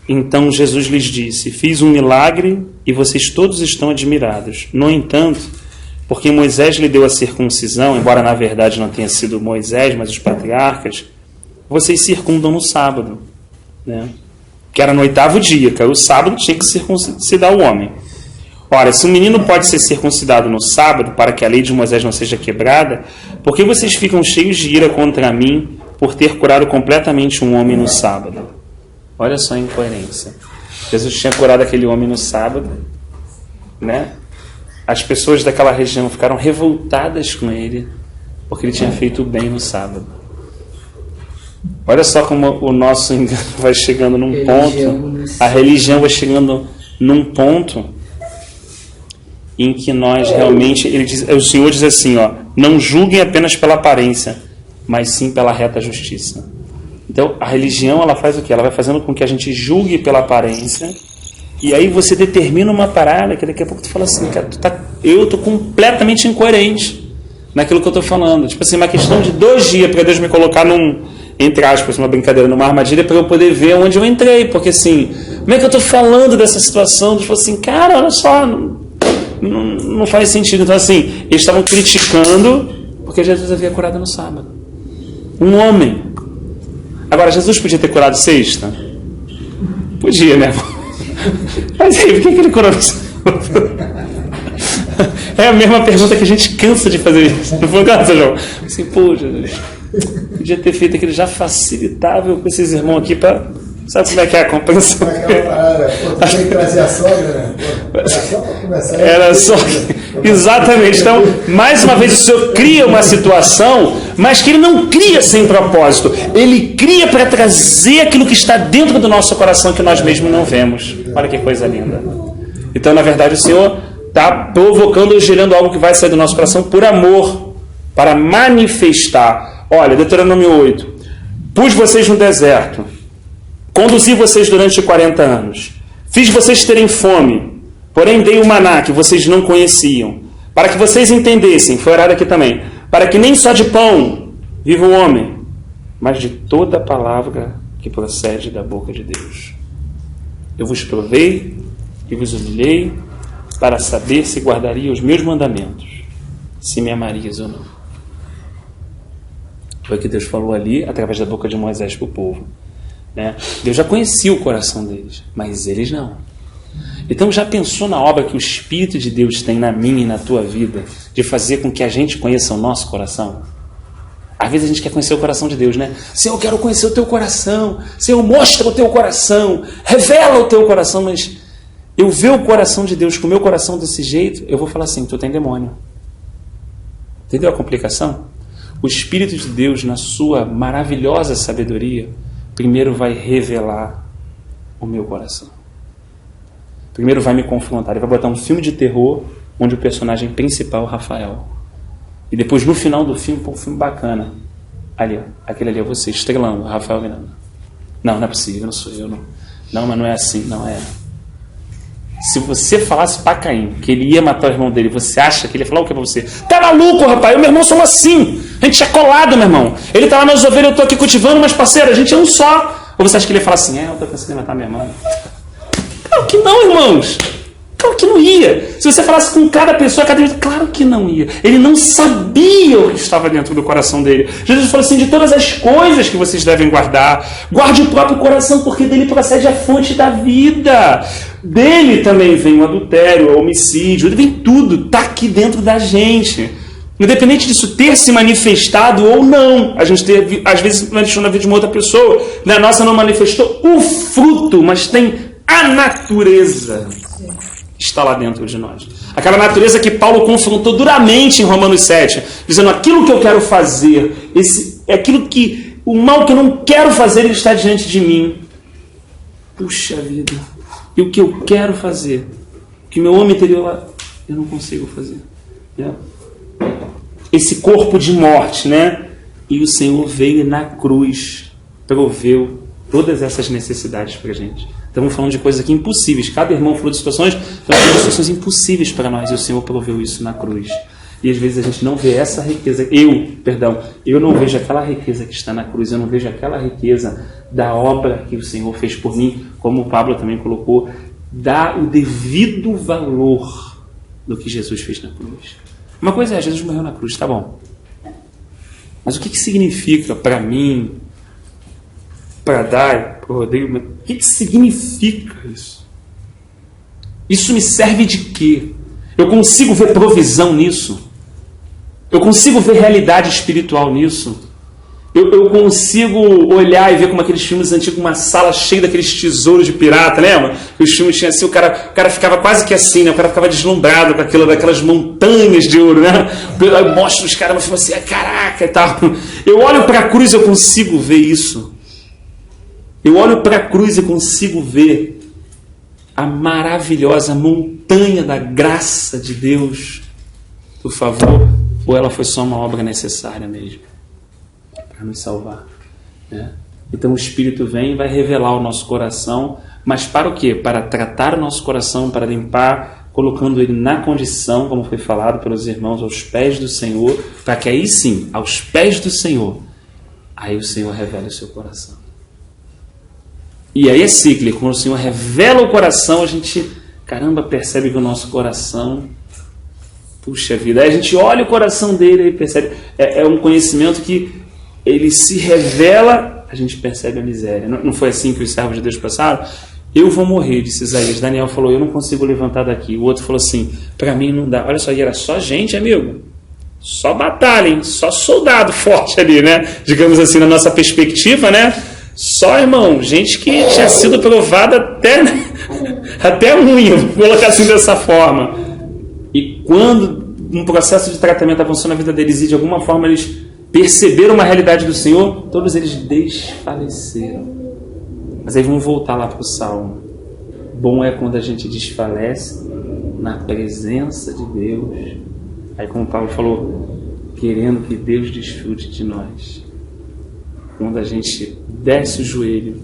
Então Jesus lhes disse, fiz um milagre e vocês todos estão admirados. No entanto, porque Moisés lhe deu a circuncisão, embora na verdade não tenha sido Moisés, mas os patriarcas, vocês circundam no sábado. Né? Que era no 8º dia, que aí o sábado tinha que circuncidar o homem. Ora, se um menino pode ser circuncidado no sábado, para que a lei de Moisés não seja quebrada, por que vocês ficam cheios de ira contra mim por ter curado completamente um homem no sábado? Olha só a incoerência. Jesus tinha curado aquele homem no sábado, né? As pessoas daquela região ficaram revoltadas com ele, porque ele tinha feito o bem no sábado. Olha só como o nosso engano vai chegando num ponto, a religião vai chegando num ponto em que nós realmente, o Senhor diz assim, ó, não julguem apenas pela aparência, mas sim pela reta justiça. Então, a religião, ela faz o quê? Ela vai fazendo com que a gente julgue pela aparência, e aí você determina uma parada, que daqui a pouco tu fala assim, cara, eu estou completamente incoerente naquilo que eu estou falando. Tipo assim, uma questão de 2 dias para Deus me colocar entre aspas, uma brincadeira, numa armadilha, para eu poder ver onde eu entrei. Porque assim, como é que eu estou falando dessa situação? Tipo assim, cara, olha só, não faz sentido. Então assim, eles estavam criticando porque Jesus havia curado no sábado. Um homem. Agora, Jesus podia ter curado sexta? Podia, né? Mas aí, por que ele curou no sábado? É a mesma pergunta que a gente cansa de fazer isso. Não foi caso, João? Assim, pô, Jesus, podia ter feito aquilo já facilitável com esses irmãos aqui para... Sabe como é que é a compreensão? Pô, tem que trazer a sogra, né? Era só para começar. Era só... Exatamente. Então, mais uma vez, o Senhor cria uma situação, mas que Ele não cria sem propósito. Ele cria para trazer aquilo que está dentro do nosso coração que nós mesmos não vemos. Olha que coisa linda. Então, na verdade, o Senhor está provocando ou gerando algo que vai sair do nosso coração por amor, para manifestar. Olha, Deuteronômio 8. Pus vocês no deserto, conduzi vocês durante 40 anos, fiz vocês terem fome, porém dei o maná que vocês não conheciam, para que vocês entendessem, foi orado aqui também, para que nem só de pão viva o homem, mas de toda a palavra que procede da boca de Deus. Eu vos provei e vos humilhei para saber se guardaria os meus mandamentos, se me amarias ou não. Foi o que Deus falou ali, através da boca de Moisés para o povo. Né? Deus já conhecia o coração deles, mas eles não. Então já pensou na obra que o Espírito de Deus tem na minha e na tua vida, de fazer com que a gente conheça o nosso coração? Às vezes a gente quer conhecer o coração de Deus, né? Senhor, eu quero conhecer o teu coração. Senhor, mostra o teu coração. Revela o teu coração. Mas eu ver o coração de Deus com o meu coração desse jeito, eu vou falar assim, tu tem demônio. Entendeu a complicação? O Espírito de Deus, na sua maravilhosa sabedoria, primeiro vai revelar o meu coração. Primeiro vai me confrontar. Ele vai botar um filme de terror onde o personagem principal é o Rafael. E depois, no final do filme, um filme bacana. Ali, ó, aquele ali é você, estrelando, Rafael Miranda. Não, não é possível, não sou eu. Não, mas não é assim, não é. Se você falasse para Caim que ele ia matar o irmão dele, você acha que ele ia falar o que para você? Tá maluco, rapaz? Eu e meu irmão somos assim. A gente é colado, meu irmão. Ele tá lá nas ovelhas, eu tô aqui cultivando, mas parceiro, a gente é um só. Ou você acha que ele ia falar assim, eu tô pensando em matar minha irmã? Claro que não, irmãos. Claro que não ia. Se você falasse com cada pessoa, claro que não ia. Ele não sabia o que estava dentro do coração dele. Jesus falou assim, de todas as coisas que vocês devem guardar, guarde o próprio coração, porque dele procede a fonte da vida. Dele também vem o adultério, o homicídio, vem tudo, está aqui dentro da gente. Independente disso ter se manifestado ou não. A gente teve, às vezes manifestou na vida de uma outra pessoa, na nossa não manifestou o fruto, mas tem a natureza que está lá dentro de nós. Aquela natureza que Paulo confrontou duramente em Romanos 7, dizendo, aquilo que eu quero fazer, o mal que eu não quero fazer, ele está diante de mim. Puxa vida. E o que eu quero fazer, que meu homem interior, eu não consigo fazer. Né? Esse corpo de morte, né? E o Senhor veio na cruz, proveu todas essas necessidades para a gente. Estamos falando de coisas aqui impossíveis. Cada irmão falou de situações, situações impossíveis para nós. E o Senhor proveu isso na cruz. E às vezes a gente não vê essa riqueza. Eu não vejo aquela riqueza que está na cruz. Eu não vejo aquela riqueza da obra que o Senhor fez por mim, como o Pablo também colocou, dá o devido valor do que Jesus fez na cruz. Uma coisa é, Jesus morreu na cruz, tá bom. Mas o que significa para mim, para Dai, para o Rodrigo, o que significa isso? Isso me serve de quê? Eu consigo ver provisão nisso? Eu consigo ver realidade espiritual nisso? Eu consigo olhar e ver como aqueles filmes antigos, uma sala cheia daqueles tesouros de pirata, lembra? Que os filmes tinham assim, o cara ficava quase que assim, né? O cara ficava deslumbrado com daquelas montanhas de ouro, né? Eu mostro os caras no filme assim, caraca e tal. Eu olho para a cruz e eu consigo ver isso. Eu olho para a cruz e consigo ver a maravilhosa montanha da graça de Deus, por favor, ou ela foi só uma obra necessária mesmo para nos salvar, né? Então o Espírito vem e vai revelar o nosso coração, mas para o quê? Para tratar o nosso coração, para limpar, colocando ele na condição, como foi falado pelos irmãos, aos pés do Senhor, para que aí sim, aos pés do Senhor, aí o Senhor revela o seu coração. E aí é cíclico, quando o Senhor revela o coração, a gente, caramba, percebe que o nosso coração, puxa vida, aí a gente olha o coração dele e percebe, é um conhecimento que ele se revela, a gente percebe a miséria. Não foi assim que os servos de Deus passaram? Eu vou morrer, disse Isaías. Daniel falou, eu não consigo levantar daqui. O outro falou assim, para mim não dá. Olha só, e era só gente, amigo. Só batalha, hein? Só soldado forte ali, né? Digamos assim, na nossa perspectiva, né? Só, irmão, gente que tinha sido provada até unha, vou colocar assim dessa forma. E quando um processo de tratamento avançou na vida deles e de alguma forma eles perceberam uma realidade do Senhor, todos eles desfaleceram. Mas aí vamos voltar lá para o Salmo. Bom é quando a gente desfalece na presença de Deus. Aí como Paulo falou, querendo que Deus desfrute de nós. Quando a gente desce o joelho,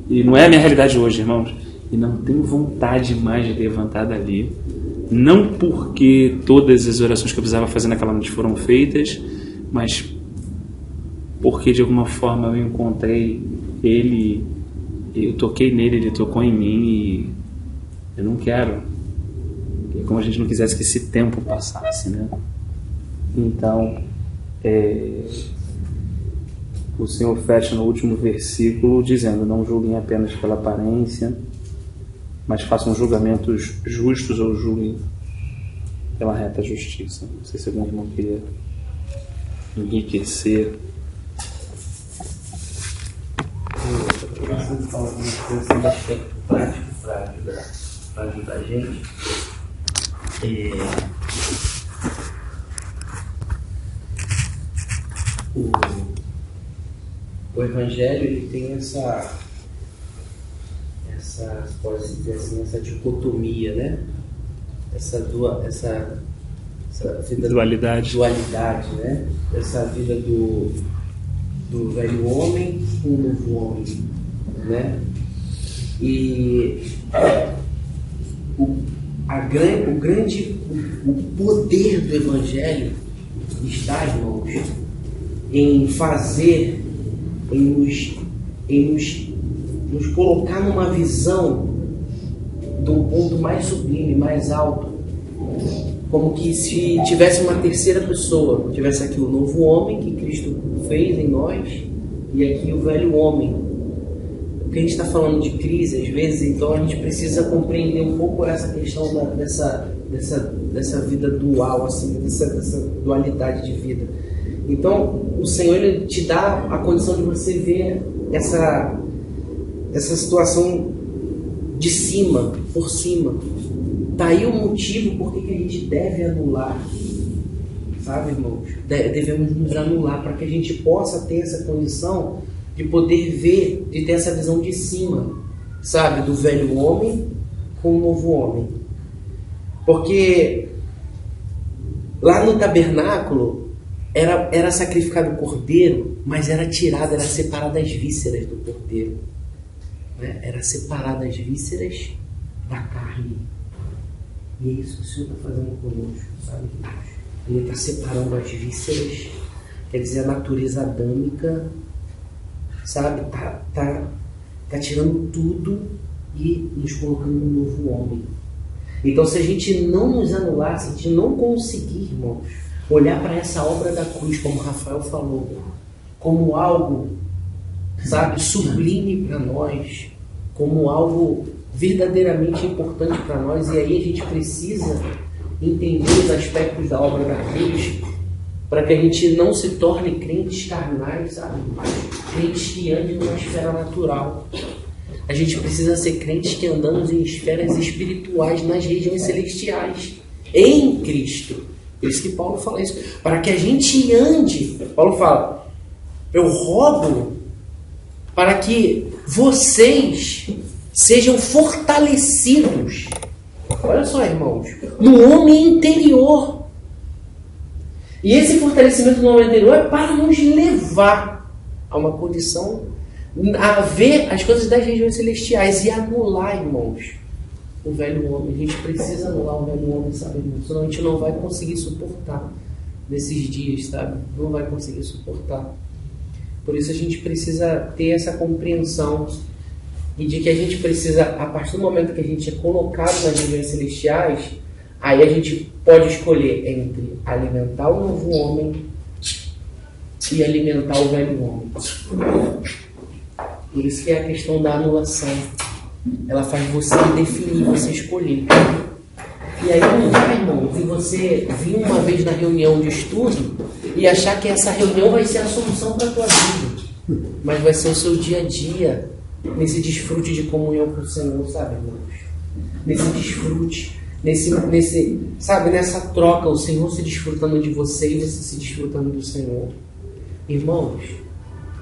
e não é a minha realidade hoje, irmãos, e não tenho vontade mais de levantar dali, não porque todas as orações que eu precisava fazer naquela noite foram feitas, mas porque de alguma forma eu encontrei Ele, eu toquei nele, Ele tocou em mim, e eu não quero. É como a gente não quisesse que esse tempo passasse, né? Então, o Senhor fecha no último versículo dizendo: não julguem apenas pela aparência, mas façam julgamentos justos ou julguem pela reta justiça. Não sei se algum irmão queria enriquecer. Eu preciso falar alguma coisa assim, aspecto prático para ajudar a gente. O Evangelho, ele tem essa pode dizer assim, essa dicotomia, né? Essa vida Dualidade, né? Essa vida do velho homem com o novo homem, né? E o poder do Evangelho está, irmãos, em fazer, em nos colocar numa visão de um ponto mais sublime, mais alto, como que se tivesse uma terceira pessoa, tivesse aqui o novo homem que Cristo fez em nós e aqui o velho homem. Porque a gente está falando de crise, às vezes, então a gente precisa compreender um pouco essa questão dessa vida dual, assim, dessa dualidade de vida. Então, o Senhor, Ele te dá a condição de você ver essa situação de cima, por cima. Daí o motivo por que a gente deve anular, sabe, irmãos? Devemos nos anular para que a gente possa ter essa condição de poder ver, de ter essa visão de cima, sabe, do velho homem com o novo homem. Porque lá no tabernáculo era sacrificado o cordeiro, mas era separado as vísceras do cordeiro, né? Era separado as vísceras da carne. E é isso que o Senhor está fazendo conosco, sabe? Ele está separando as vísceras, quer dizer, a natureza adâmica, sabe? Tá tirando tudo e nos colocando no novo homem. Então, se a gente não nos anular, se a gente não conseguir, irmãos, olhar para essa obra da cruz, como o Rafael falou, como algo, sabe, sublime para nós, como algo verdadeiramente importante para nós, e aí a gente precisa entender os aspectos da obra da cruz para que a gente não se torne crentes carnais, sabe? Crentes que andem numa esfera natural. A gente precisa ser crentes que andamos em esferas espirituais, nas regiões celestiais, em Cristo. Por isso que Paulo fala isso. Para que a gente ande, Paulo fala, eu rogo para que vocês sejam fortalecidos. Olha só, irmãos, no homem interior. E esse fortalecimento no homem interior é para nos levar a uma condição, a ver as coisas das regiões celestiais e anular, irmãos, o velho homem. A gente precisa anular o velho homem, sabe, irmãos? Senão a gente não vai conseguir suportar nesses dias, sabe? Não vai conseguir suportar. Por isso a gente precisa ter essa compreensão e de que a gente precisa, a partir do momento que a gente é colocado nas regiões celestiais, aí a gente pode escolher entre alimentar o novo homem e alimentar o velho homem. Por isso que é a questão da anulação. Ela faz você definir, você escolher. E aí não vai, irmão, se você vir uma vez na reunião de estudo e achar que essa reunião vai ser a solução para a tua vida, mas vai ser o seu dia a dia, nesse desfrute de comunhão com o Senhor, sabe, irmãos? Nesse desfrute, sabe, nessa troca, o Senhor se desfrutando de você e você se desfrutando do Senhor. Irmãos,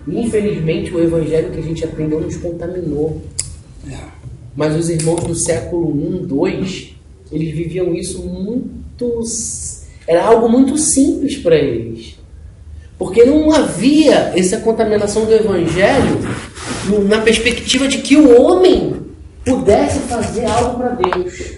infelizmente o evangelho que a gente aprendeu nos contaminou. Mas os irmãos do século I, II, eles viviam isso muito Era algo muito simples para eles. Porque não havia essa contaminação do Evangelho na perspectiva de que o homem pudesse fazer algo para Deus.